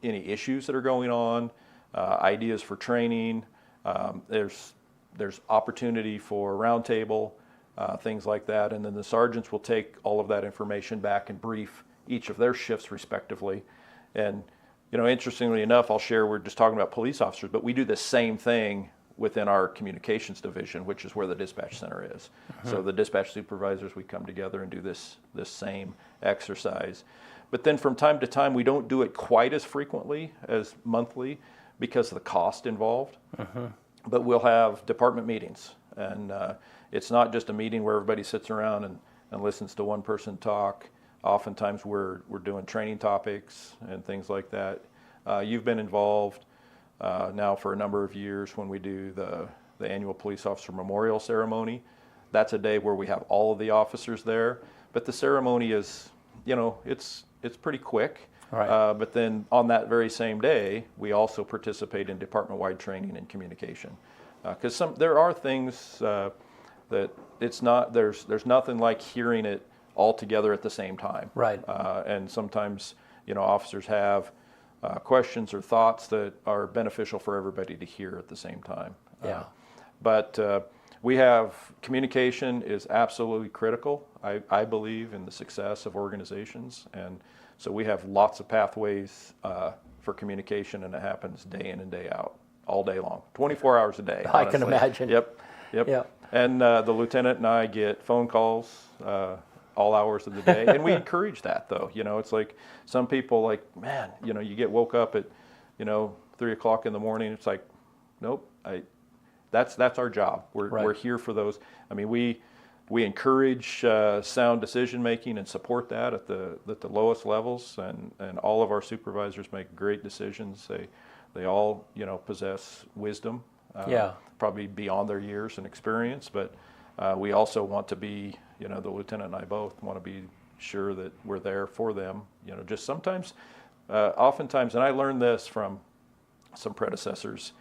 any issues that are going on, ideas for training. There's opportunity for roundtable, things like that. And then the sergeants will take all of that information back and brief each of their shifts respectively. And interestingly enough, I'll share, we're just talking about police officers, but we do the same thing within our communications division, which is where the dispatch center is. So the dispatch supervisors, we come together and do this same exercise. But then from time to time, we don't do it quite as frequently as monthly because of the cost involved. But we'll have department meetings. And it's not just a meeting where everybody sits around and listens to one person talk. Oftentimes we're doing training topics and things like that. You've been involved now for a number of years when we do the annual police officer memorial ceremony. That's a day where we have all of the officers there. But the ceremony is, it's pretty quick. Right. But then on that very same day, we also participate in department-wide training and communication. Because there are things that it's not, there's nothing like hearing it all together at the same time. Right. And sometimes, officers have questions or thoughts that are beneficial for everybody to hear at the same time. Yeah. But we have communication is absolutely critical, I believe, in the success of organizations. And so we have lots of pathways for communication, and it happens day in and day out, all day long, 24 hours a day. I can honestly. imagine. Yep. Yeah. And the lieutenant and I get phone calls all hours of the day, and we encourage that, though. It's like some people like, man, you get woke up at, 3 o'clock in the morning. It's like, nope, that's our job. We're here for those. I mean, we encourage sound decision making and support that at the lowest levels, and all of our supervisors make great decisions. They all possess wisdom, probably beyond their years and experience, but we also want to be, the lieutenant and I both want to be sure that we're there for them. Just sometimes, oftentimes, and I learned this from some predecessors.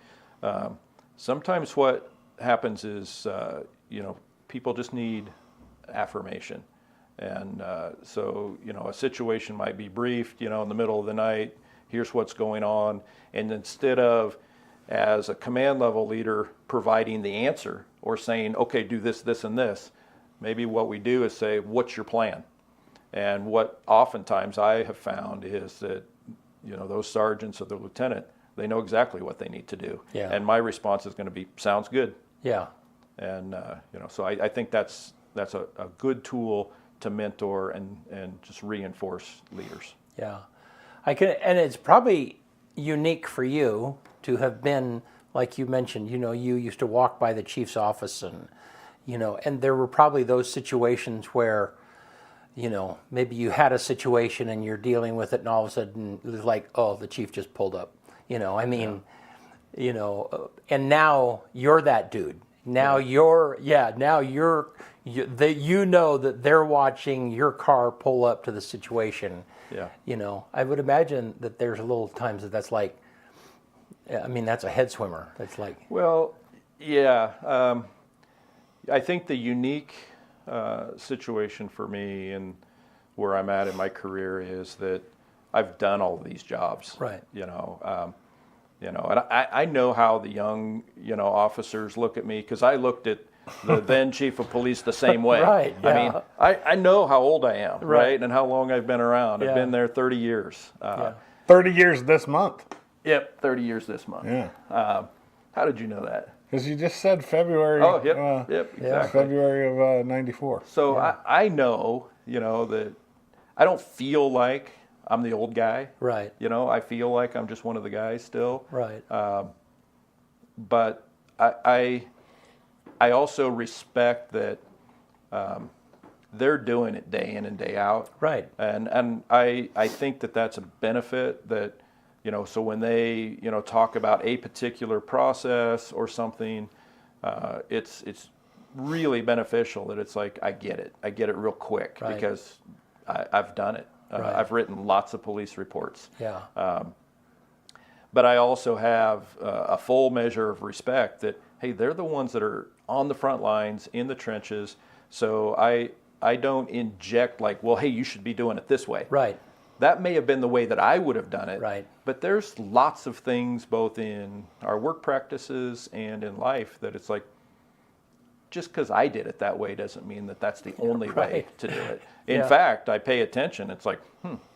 Sometimes what happens is, people just need affirmation. And so, a situation might be briefed, in the middle of the night, here's what's going on. And instead of, as a command level leader, providing the answer or saying, okay, do this, this, and this, maybe what we do is say, what's your plan? And what oftentimes I have found is that, those sergeants or the lieutenant, they know exactly what they need to do. Yeah. And my response is going to be, sounds good. Yeah. And, so I think that's a good tool to mentor and just reinforce leaders. Yeah. And it's probably unique for you to have been, like you mentioned, you used to walk by the chief's office and, and there were probably those situations where, maybe you had a situation and you're dealing with it and all of a sudden it was like, oh, the chief just pulled up, and now you're that dude. Now that they're watching your car pull up to the situation. Yeah. I would imagine that there's little times that's like, that's a head swimmer. That's like. Well, yeah. I think the unique situation for me and where I'm at in my career is that I've done all of these jobs. Right. And I know how the young, officers look at me, because I looked at the then chief of police the same way. Right, yeah. I mean, I know how old I am, Right. right? And how long I've been around. Yeah. I've been there 30 years. 30 years this month. Yep, 30 years this month. Yeah. How did you know that? Because you just said February. Oh, yep, exactly. February of '94. So I know, that I don't feel like I'm the old guy. Right. I feel like I'm just one of the guys still. Right. But I also respect that they're doing it day in and day out. Right. And I think that that's a benefit that, so when they, talk about a particular process or something, it's really beneficial that it's like, I get it real quick. Right. Because I've done it. Right. I've written lots of police reports. Yeah. But I also have a full measure of respect that, hey, they're the ones that are on the front lines, in the trenches. So I don't inject like, well, hey, you should be doing it this way. Right. That may have been the way that I would have done it. Right. But there's lots of things both in our work practices and in life that it's like, just because I did it that way doesn't mean that that's the only way Right. to do it. In Yeah. fact, I pay attention. It's like,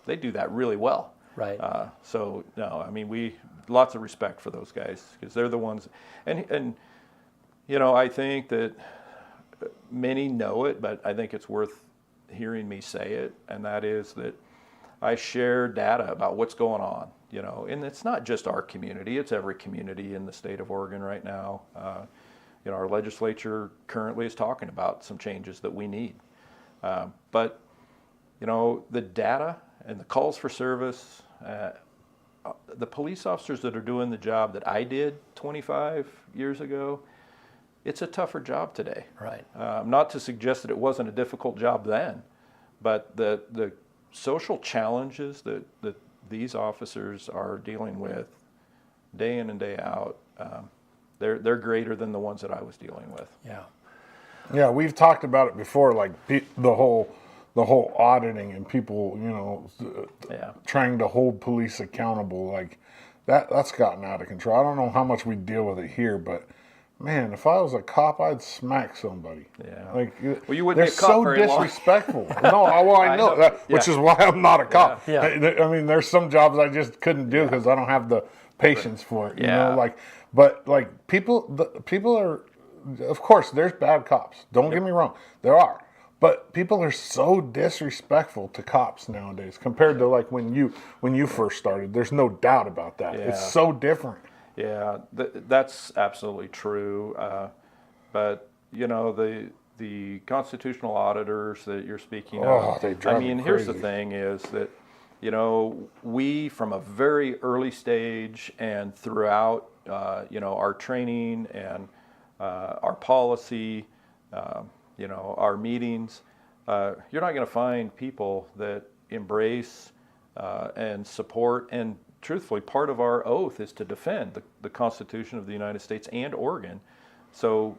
they do that really well. Right. So no, we lots of respect for those guys, because they're the ones, and I think that many know it, but I think it's worth hearing me say it, and that is that I share data about what's going on, and it's not just our community; it's every community in the state of Oregon right now. Our legislature currently is talking about some changes that we need, but the data and the calls for service, the police officers that are doing the job that I did 25 years ago, it's a tougher job today. Right. Not to suggest that it wasn't a difficult job then, but the social challenges that these officers are dealing with day in and day out, they're greater than the ones that I was dealing with. Yeah. Yeah, we've talked about it before, like the whole auditing and people, Yeah. trying to hold police accountable, like that's gotten out of control. I don't know how much we deal with it here, but man, if I was a cop, I'd smack somebody. Yeah. Like, Well, you wouldn't they're be a cop so very long. disrespectful. No, I know that, which Yeah. is why I'm not a cop. Yeah. I mean, there's some jobs I just couldn't do because I don't have the patience for it. You Yeah. know, but people are, of course, there's bad cops. Don't get me wrong, there are. But people are so disrespectful to cops nowadays compared to like when you first started. There's no doubt about that. Yeah. It's so different. Yeah, that's absolutely true. But the constitutional auditors that you're speaking Oh, of, they drive I me mean, here's the crazy. thing: is that we from a very early stage and throughout our training and our policy, our meetings, you're not going to find people that embrace and support. And truthfully, part of our oath is to defend the Constitution of the United States and Oregon. So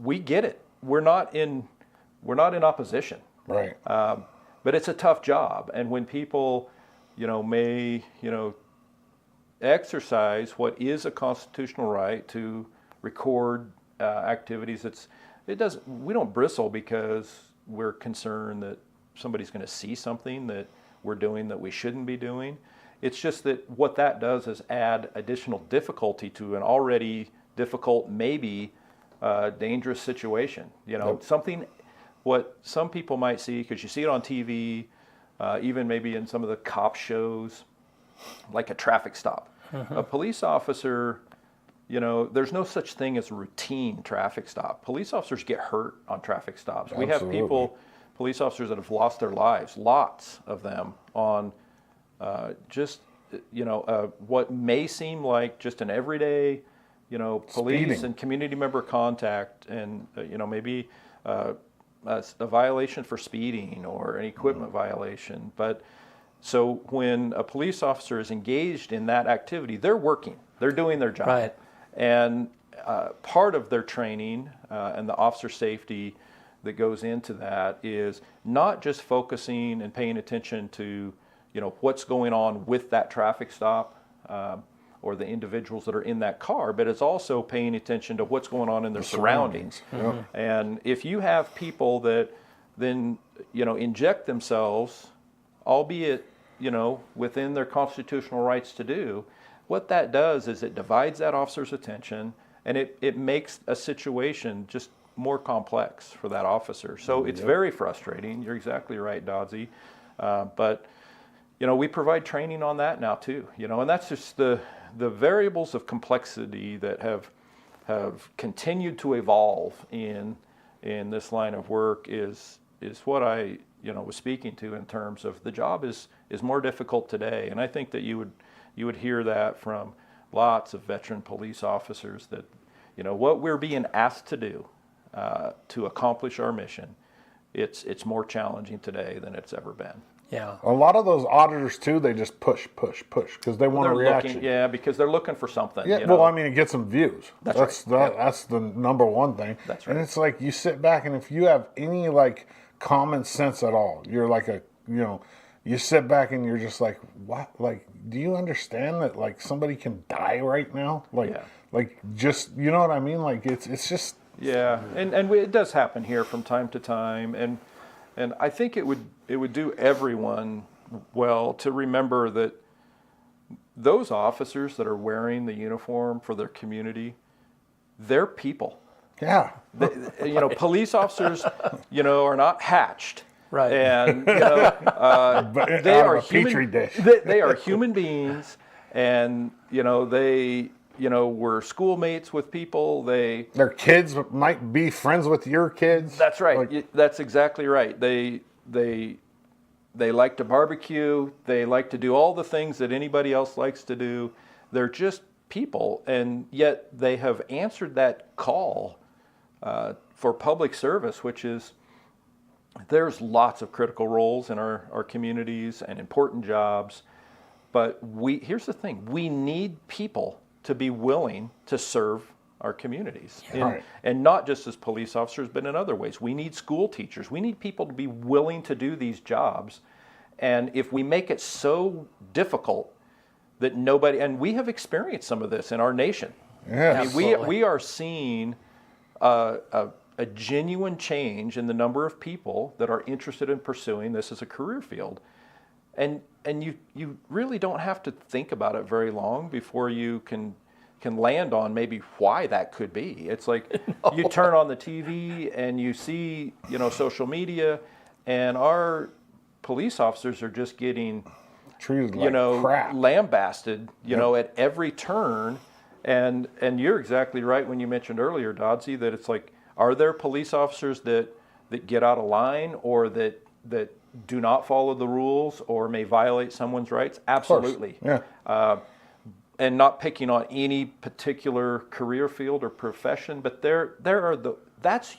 we get it. We're not in opposition, Right. but it's a tough job. And when people, may exercise what is a constitutional right to record activities, we don't bristle because we're concerned that somebody's going to see something that we're doing that we shouldn't be doing. It's just that what that does is add additional difficulty to an already difficult, maybe dangerous situation. Something what some people might see, because you see it on TV, even maybe in some of the cop shows, like a traffic stop. A police officer, there's no such thing as a routine traffic stop. Police officers get hurt on traffic stops. We have Absolutely. police officers that have lost their lives, lots of them, on what may seem like just an everyday, police Speeding. and community member contact, and maybe a violation for speeding or an equipment violation. But so when a police officer is engaged in that activity, they're working, they're doing their job, Right. and part of their training and the officer safety that goes into that is not just focusing and paying attention to what's going on with that traffic stop or the individuals that are in that car, but it's also paying attention to what's going on in their surroundings. And if you have people that then inject themselves, albeit within their constitutional rights to do, what that does is it divides that officer's attention, and it makes a situation just more complex for that officer. So it's very frustrating. You're exactly right, Dodsey. But we provide training on that now too. And that's just the variables of complexity that have continued to evolve in this line of work is what I was speaking to in terms of the job is more difficult today. And I think that you would hear that from lots of veteran police officers that what we're being asked to do to accomplish our mission, it's more challenging today than it's ever been. Yeah. A lot of those auditors too, they just push because they want a reaction. Because they're looking for something. Yeah, well, I mean, it gets some views. That's right. That's the number one thing. That's right. And it's like you sit back, and if you have any like common sense at all, you're like you sit back and you're just like, what? Like, do you understand that like somebody can die right now? Like just you know what I mean? Like it's just. Yeah, and it does happen here from time to time, and I think it would do everyone well to remember that those officers that are wearing the uniform for their community, they're people. Yeah. Police officers, are not hatched. Right. And But they out are of a petri dish. They are human beings, and they were schoolmates with people. Their kids might be friends with your kids. That's right. Like, That's exactly right. They like to barbecue. They like to do all the things that anybody else likes to do. They're just people, and yet they have answered that call for public service, which is there's lots of critical roles in our communities and important jobs. But here's the thing: we need people to be willing to serve our communities, Right. and not just as police officers, but in other ways. We need school teachers. We need people to be willing to do these jobs. And if we make it so difficult that nobody, and we have experienced some of this in our nation. Yes. I mean, Absolutely. we are seeing a genuine change in the number of people that are interested in pursuing this as a career field. And you really don't have to think about it very long before you can land on maybe why that could be. It's like you turn on the TV and you see, social media, and our police officers are just getting, Treated like crap. lambasted, at every turn. And you're exactly right when you mentioned earlier, Dodsey, that it's like, are there police officers that get out of line or that do not follow the rules or may violate someone's rights? Absolutely. Yeah. And not picking on any particular career field or profession, but that's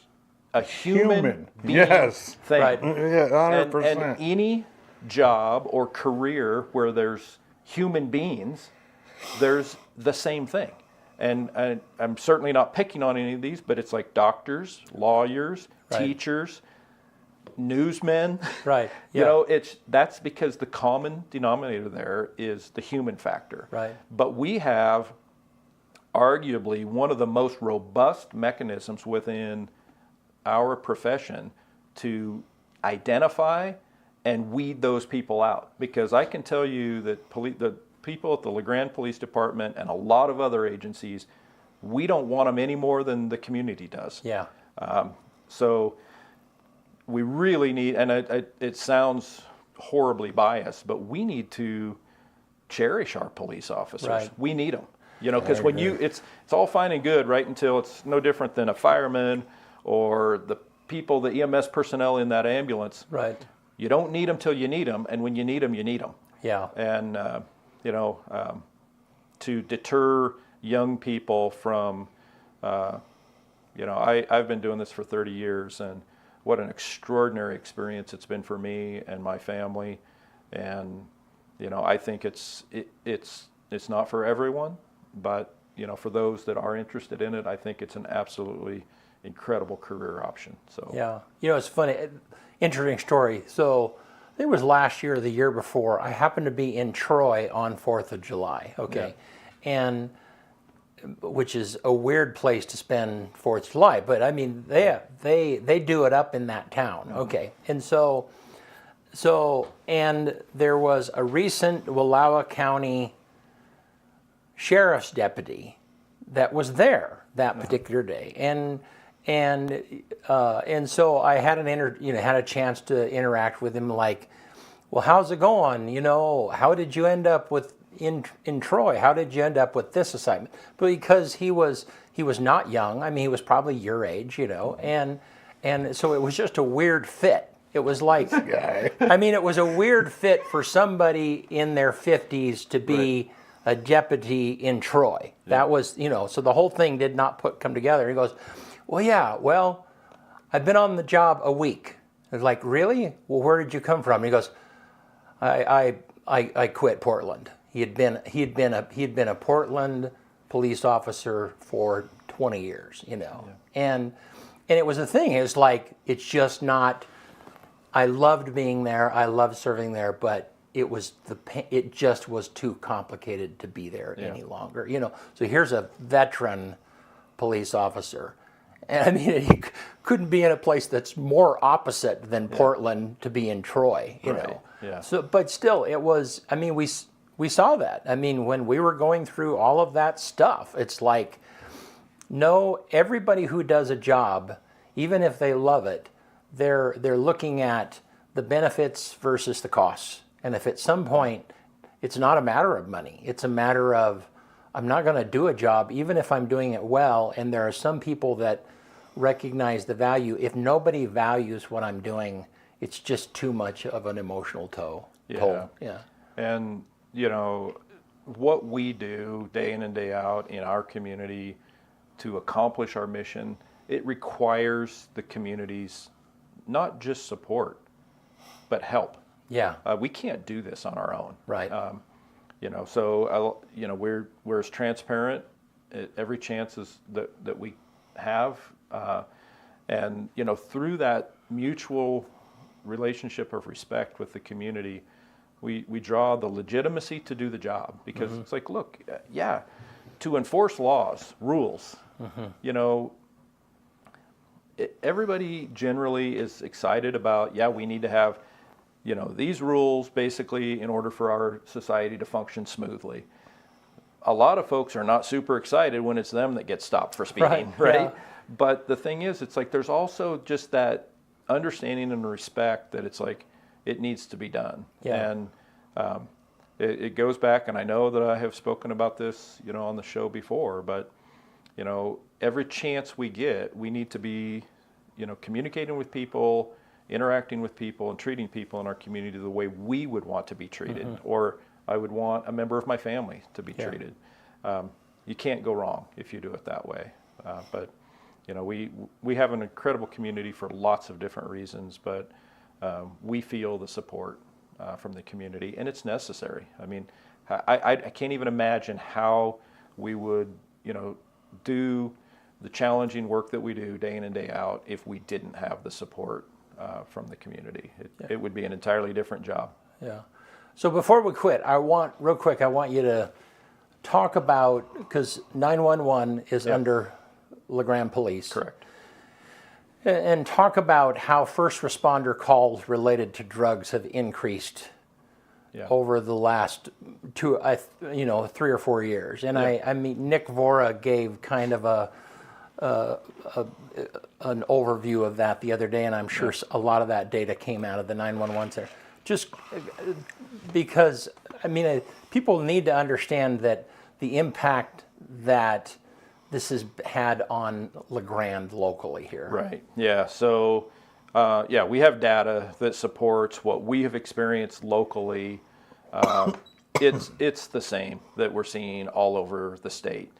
a human being Yes. thing. Right. Yeah, 100%. And any job or career where there's human beings, there's the same thing. And I'm certainly not picking on any of these, but it's like doctors, lawyers, Right. teachers, newsmen. Right. Yeah. That's because the common denominator there is the human factor. Right. But we have arguably one of the most robust mechanisms within our profession to identify and weed those people out. Because I can tell you that the people at the LeGrand Police Department and a lot of other agencies, we don't want them any more than the community does. Yeah. So we really need, and it sounds horribly biased, but we need to cherish our police officers. Right. We need them, because when it's all fine and good, right, until it's no different than a fireman or the people, the EMS personnel in that ambulance. Right. You don't need them till you need them, and when you need them, you need them. Yeah. And to deter young people from, I've been doing this for 30 years, and what an extraordinary experience it's been for me and my family. And I think it's not for everyone, but for those that are interested in it, I think it's an absolutely incredible career option. So Yeah. It's funny. Interesting story. So I think it was last year or the year before, I happened to be in Troy on 4th of July. Okay. And which is a weird place to spend 4th of July, but I mean, they do it up in that town. Okay. And so and there was a recent Wallowa County sheriff's deputy that was there that particular day. And so I had had a chance to interact with him, like, well, how's it going? How did you end up in Troy? How did you end up with this assignment? But because he was not young. I mean, he was probably your age, and so it was just a weird fit. It was like, I mean, it was a weird fit for somebody in their 50s to be a deputy in Troy. That was, so the whole thing did not come together. He goes, well, I've been on the job a week. I was like, really? Well, where did you come from? And he goes, I quit Portland. He had been a Portland police officer for 20 years, and it was a thing. It was like, it's just not. I loved being there. I loved serving there, but it just was too complicated to be there any longer. So here's a veteran police officer. And I mean, he couldn't be in a place that's more opposite than Portland to be in Troy, know. Yeah. So, but still, it was. I mean, we saw that. I mean, when we were going through all of that stuff, it's like, no, everybody who does a job, even if they love it, they're looking at the benefits versus the costs. And if at some point, it's not a matter of money, it's a matter of, I'm not going to do a job, even if I'm doing it well. And there are some people that recognize the value. If nobody values what I'm doing, it's just too much of an emotional toll. Yeah. And, what we do day in and day out in our community to accomplish our mission, it requires the community's not just support, but help. Yeah. We can't do this on our own. Right. So we're as transparent at every chance that we have, and through that mutual relationship of respect with the community, we draw the legitimacy to do the job, because it's like, look, to enforce laws, rules, everybody generally is excited about, we need to have, these rules basically in order for our society to function smoothly. A lot of folks are not super excited when it's them that get stopped for speeding, right? Yeah. But the thing is, it's like there's also just that understanding and respect that it's like it needs to be done. Yeah. And it goes back, and I know that I have spoken about this, on the show before, but every chance we get, we need to be, communicating with people, interacting with people, and treating people in our community the way we would want to be treated, or I would want a member of my family to be treated. You can't go wrong if you do it that way. But we have an incredible community for lots of different reasons, but we feel the support from the community, and it's necessary. I mean, I can't even imagine how we would, do the challenging work that we do day in and day out if we didn't have the support from the community. It would be an entirely different job. Yeah. So before we quit, I want you to talk about, because 911 is under LeGrand Police. Correct. And talk about how first responder calls related to drugs have increased over the last 3 or 4 years. And I mean, Nick Vora gave kind of an overview of that the other day, and I'm sure a lot of that data came out of the 911 center. Just because, I mean, people need to understand that the impact that this has had on LeGrand locally here. Right. Yeah. So, we have data that supports what we have experienced locally. It's the same that we're seeing all over the state.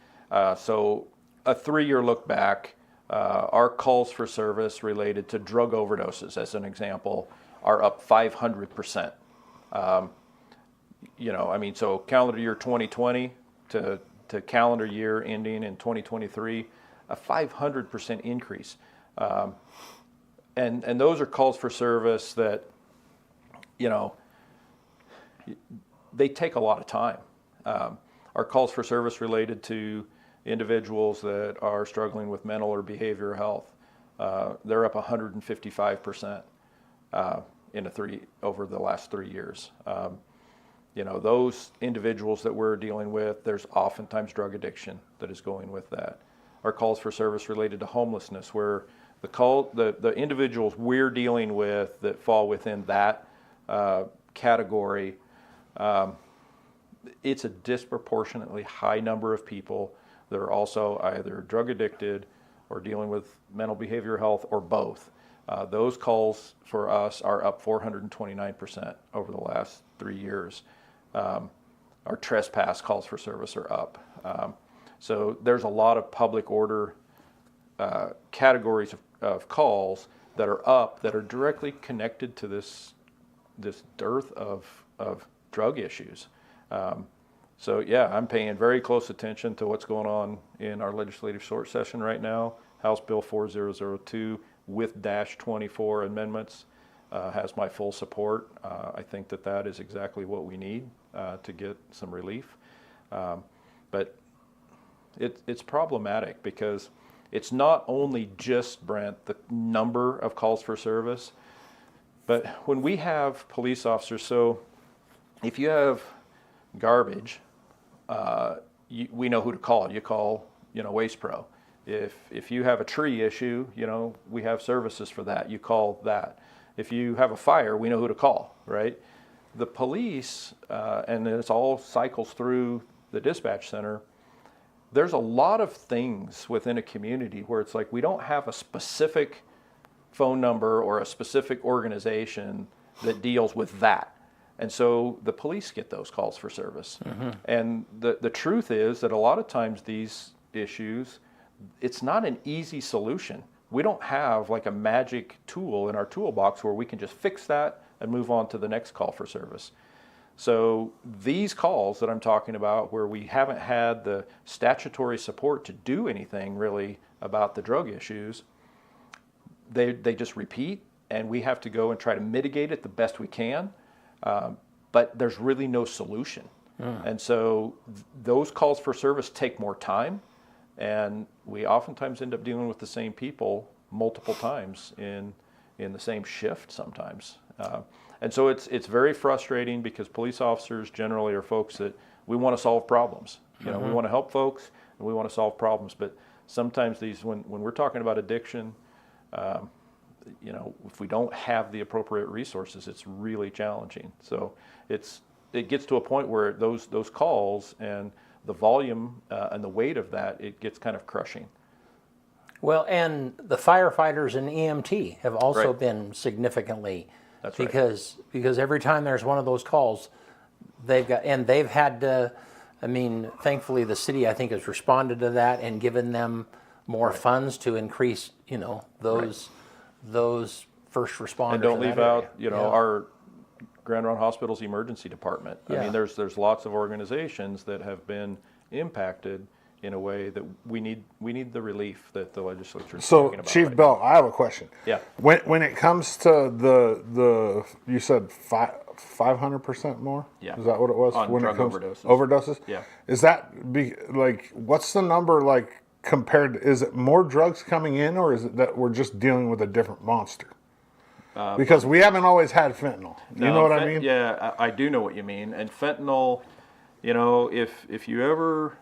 So, a 3-year look back, our calls for service related to drug overdoses, as an example, are up 500%. So calendar year 2020 to calendar year ending in 2023, a 500% increase. And those are calls for service that, they take a lot of time. Our calls for service related to individuals that are struggling with mental or behavioral health, they're up 155% over the last 3 years. Those individuals that we're dealing with, there's oftentimes drug addiction that is going with that. Our calls for service related to homelessness, where the individuals we're dealing with that fall within that category, it's a disproportionately high number of people that are also either drug addicted or dealing with mental behavioral health, or both. Those calls for us are up 429% over the last 3 years. Our trespass calls for service are up. So there's a lot of public order categories of calls that are up that are directly connected to this dearth of drug issues. I'm paying very close attention to what's going on in our legislative short session right now. House Bill 4002 with -24 amendments has my full support. I think that is exactly what we need to get some relief. But it's problematic because it's not only just, Brent, the number of calls for service, but when we have police officers, so if you have garbage, we know who to call. You call, Waste Pro. If you have a tree issue, we have services for that. You call that. If you have a fire, we know who to call, right? The police, and it's all cycles through the dispatch center, there's a lot of things within a community where it's like we don't have a specific phone number or a specific organization that deals with that. And so the police get those calls for service. Mm-hmm. And the truth is that a lot of times these issues, it's not an easy solution. We don't have like a magic tool in our toolbox where we can just fix that and move on to the next call for service. So these calls that I'm talking about, where we haven't had the statutory support to do anything really about the drug issues, they just repeat, and we have to go and try to mitigate it the best we can. But there's really no solution. And so those calls for service take more time, and we oftentimes end up dealing with the same people multiple times in the same shift sometimes. And so it's very frustrating, because police officers generally are folks that we want to solve problems. You know, we want to help folks and we want to solve problems. But sometimes when we're talking about addiction, you know, if we don't have the appropriate resources, it's really challenging. So it gets to a point where those calls and the volume and the weight of that, it gets kind of crushing. Well, and the firefighters and EMT have also Right. been significantly, That's right. because every time there's one of those calls, they've had to, I mean, thankfully the city, I think, has responded to that and given them more funds to increase, you know, those first responders. And don't in leave that area. out, you know, Yeah. our Grand Round Hospital's emergency department. I Yeah. mean, there's lots of organizations that have been impacted in a way that we need the relief that the legislature is So, talking about. Chief right Bell, I have a question. Yeah. When it comes to the you said 500% more? Yeah. Is that what it was? On when drug it comes overdoses. Overdoses? Yeah. Is that what's the number like compared? Is it more drugs coming in, or is it that we're just dealing with a different monster? Because we haven't always had fentanyl. You know what I mean? Yeah, I do know what you mean. And fentanyl, you know, if you ever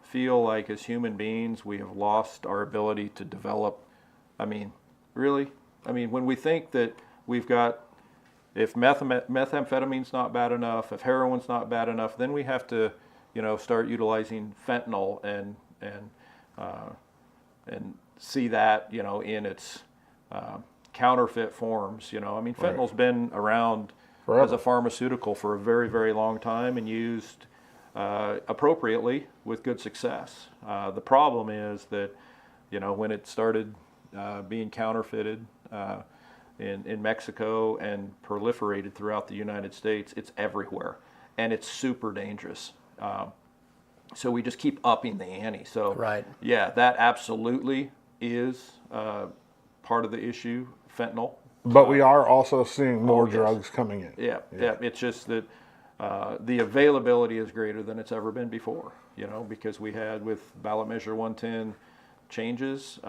feel like as human beings we have lost our ability to develop, I mean, really? I mean, when we think that we've got, if methamphetamine's not bad enough, if heroin's not bad enough, then we have to, you know, start utilizing fentanyl and see that, you know, in its counterfeit forms. You know, I mean, fentanyl's been around Forever. as a pharmaceutical for a very, very long time and used appropriately with good success. The problem is that, you know, when it started being counterfeited in Mexico and proliferated throughout the United States, it's everywhere, and it's super dangerous. So we just keep upping the ante. So Right. yeah, that absolutely is part of the issue, fentanyl. But we are also seeing more yes. drugs coming in. Yeah. It's just that the availability is greater than it's ever been before. You know, because we had with ballot measure 110 changes.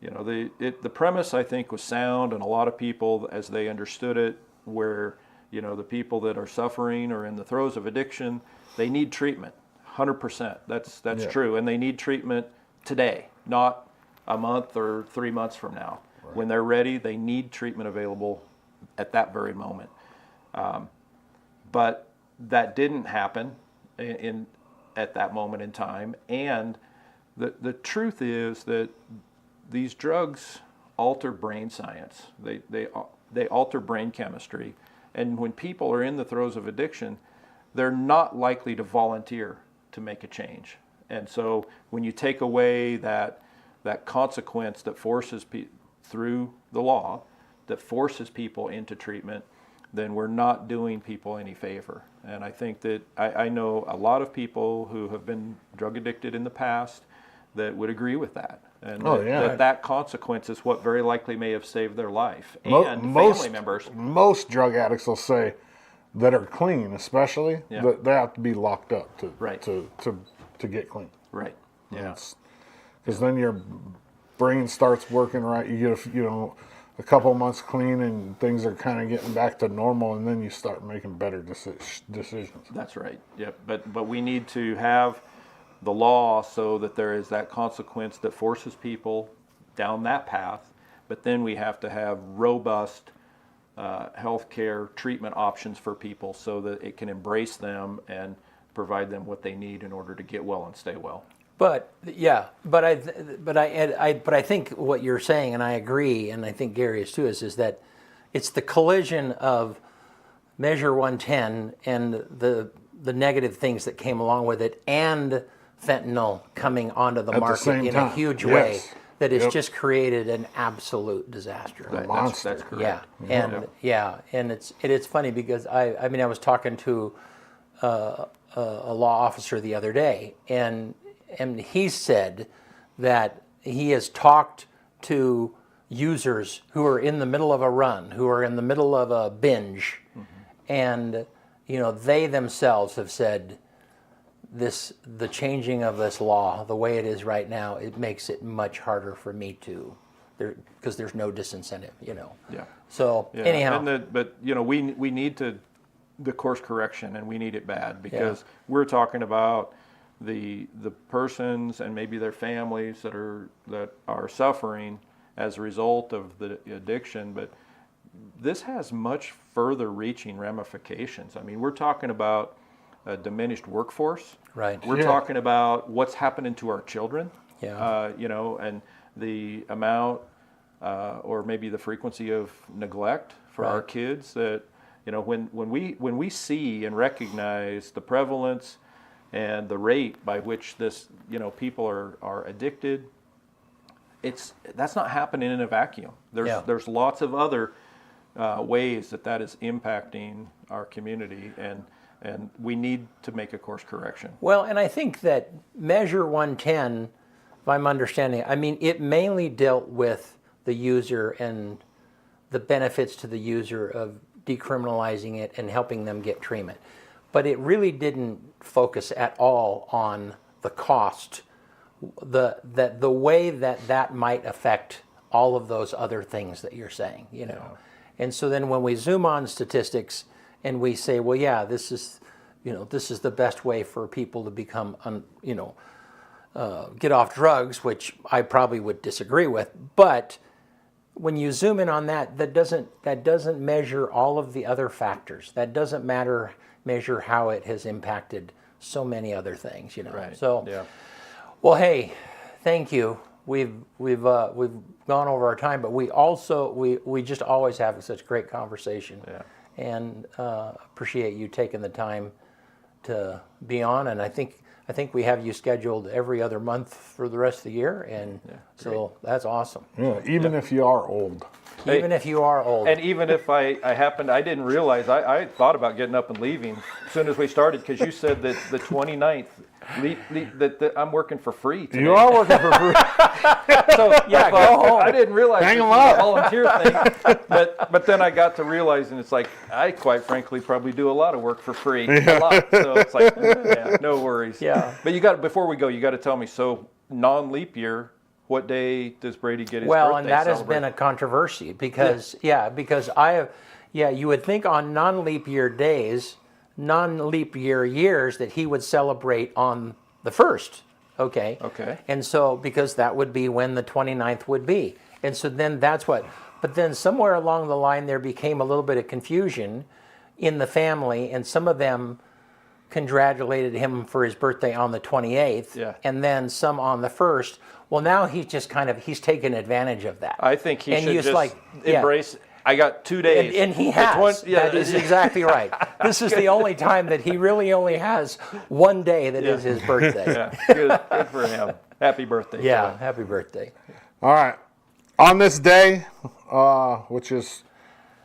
You know, the premise I think was sound, and a lot of people, as they understood it, where, you know, the people that are suffering or in the throes of addiction, they need treatment. 100%. That's Yeah. true, and they need treatment today, not a month or 3 months from now. Right. When they're ready, they need treatment available at that very moment. But that didn't happen at that moment in time, and the truth is that these drugs alter brain science. They alter brain chemistry, and when people are in the throes of addiction, they're not likely to volunteer to make a change. And so when you take away that consequence that forces through the law, that forces people into treatment, then we're not doing people any favor. And I think that I know a lot of people who have been drug addicted in the past that would agree with that. And that consequence is what very likely may have saved their life. And family members. Most drug addicts will say that are clean, especially, that they have to be locked up to get clean. Right. Yeah. Because then your brain starts working right. You get a couple months clean, and things are kind of getting back to normal, and then you start making better decisions. That's right. Yep. But we need to have the law so that there is that consequence that forces people down that path. But then we have to have robust healthcare treatment options for people so that it can embrace them and provide them what they need in order to get well and stay well. But yeah, but I think what you're saying, and I agree, and I think Gary is too, is that it's the collision of Measure 110 and the negative things that came along with it, and fentanyl coming onto the market in a huge way. that has Yep. just created an absolute disaster. monster. That's correct. Yeah, and it's funny because I mean I was talking to a law officer the other day, and he said that he has talked to users who are in the middle of a run, who are in the middle of a binge, and they themselves have said the changing of this law, the way it is right now, it makes it much harder for me to, because there's no disincentive, Yeah. So Yeah. anyhow, But we need the course correction, and we need it bad, because we're talking about the persons and maybe their families that are suffering as a result of the addiction, but this has much further reaching ramifications. I mean, we're talking about a diminished workforce. Right. We're talking about what's happening to our children. Yeah. And the amount or maybe the frequency of neglect for our Right. kids, that when we see and recognize the prevalence and the rate by which this people are addicted, that's not happening in a vacuum. There's lots of other ways that is impacting our community, and we need to make a course correction. Well, and I think that Measure 110, if I'm understanding, I mean, it mainly dealt with the user and the benefits to the user of decriminalizing it and helping them get treatment. But it really didn't focus at all on the cost, the way that might affect all of those other things that you're saying, And so then when we zoom on statistics and we say, well, yeah, this is the best way for people to become, get off drugs, which I probably would disagree with. But when you zoom in on that doesn't measure all of the other factors. That doesn't measure how it has impacted so many other things, Right. So, Yeah. well, hey, thank you. We've gone over our time, but we just always have such great conversation. Yeah. And appreciate you taking the time to be on. And I think we have you scheduled every other month for the rest of the year, and so that's awesome. Yeah, even if you are old. Even if you are old. And even if I didn't realize, I thought about getting up and leaving as soon as we started, because you said that the 29th, that I'm working for free today. You are working for free. So Yeah, go home. I didn't realize Hang this 'em was up. a volunteer thing, but then I got to realizing it's like I quite frankly probably do a lot of work for free, a lot. So it's like, no worries. Yeah. But before we go, you got to tell me. So non-leap year, what day does Brady get his well, birthday and that has celebrated? been a controversy because you would think on non-leap year days, non-leap year years, that he would celebrate on the 1st. Okay. And so, because that would be when the 29th would be. And so then but then somewhere along the line there became a little bit of confusion in the family, and some of them congratulated him for his birthday on the 28th, and then some on the 1st. Well, now he's taken advantage of that. I think he And should he's just embrace. I got 2 days, and he has. That is exactly right. This is the only time that he really only has one day that is his birthday. Yeah, good for him. Happy birthday. Yeah, happy birthday. All right. On this day, which is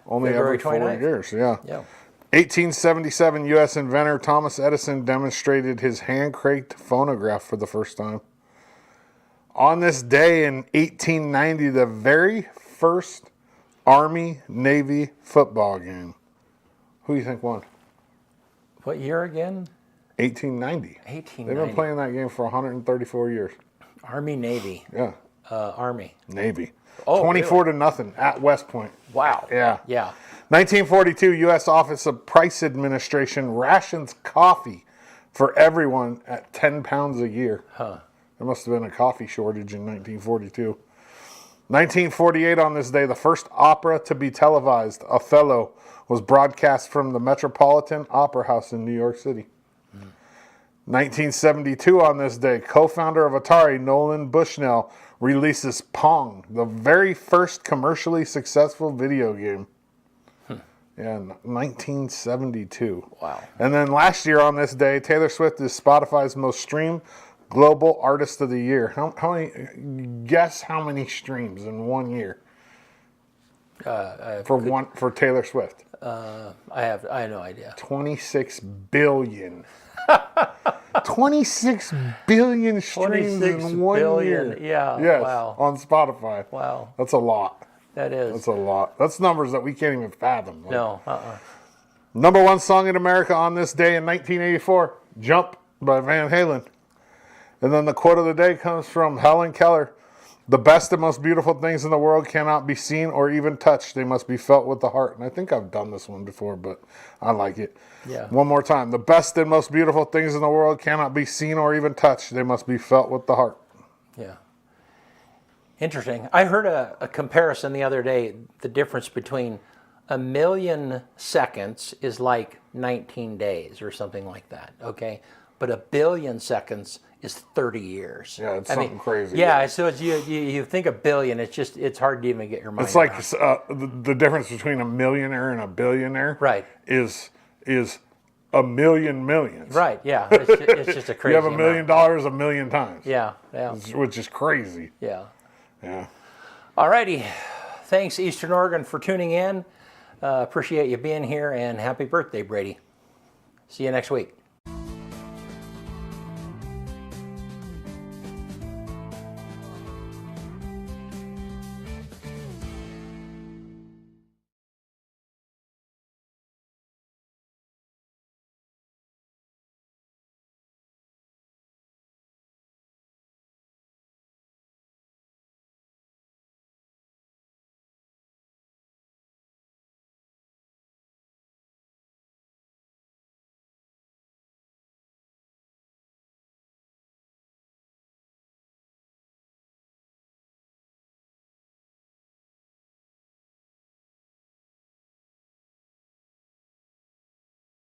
only February every 4 29th. years, yeah. Yeah. 1877, U.S. inventor Thomas Edison demonstrated his hand-cranked phonograph for the first time. On this day in 1890, the very first Army-Navy football game. Who do you think won? What year again? 1890. 1890. They've been playing that game for 134 years. Army, Navy. Yeah, Army. Navy. Oh, 24 to nothing at West Point. Wow. Yeah. Yeah. 1942, U.S. Office of Price Administration rations coffee for everyone at 10 pounds a year. Huh. There must have been a coffee shortage in 1942. 1948, on this day, the first opera to be televised, Othello, was broadcast from the Metropolitan Opera House in New York City. 1972, on this day, co-founder of Atari, Nolan Bushnell, releases Pong, the very first commercially successful video game. Yeah, 1972. Wow. And then last year on this day, Taylor Swift is Spotify's most streamed Global Artist of the Year. How many? Guess how many streams in 1 year for Taylor Swift? I have no idea. 26 billion. 26 billion streams 26 in 1 billion, year. yeah, Yes, wow. on Spotify. Wow, That's a lot. that is. That's a lot. That's numbers that we can't even fathom. Like, No, Number one song in America on this day in 1984, Jump by Van Halen. And then the quote of the day comes from Helen Keller. The best and most beautiful things in the world cannot be seen or even touched. They must be felt with the heart. And I think I've done this one before, but I like it. Yeah. One more time. The best and most beautiful things in the world cannot be seen or even touched. They must be felt with the heart. Yeah. Interesting. I heard a comparison the other day. The difference between 1,000,000 seconds is like 19 days or something like that. Okay. But 1 billion seconds is 30 years. Yeah, it's something crazy. Yeah. So it's, you think a billion, it's hard to even get your mind It's like around. the difference between a millionaire and a billionaire. Right. Is a million millions. Right. Yeah. It's just a crazy You have $1 million amount. a million times. Yeah. Yeah. Which is crazy. Yeah. Yeah. Alrighty. Thanks, Eastern Oregon, for tuning in. Appreciate you being here, and happy birthday, Brady. See you next week.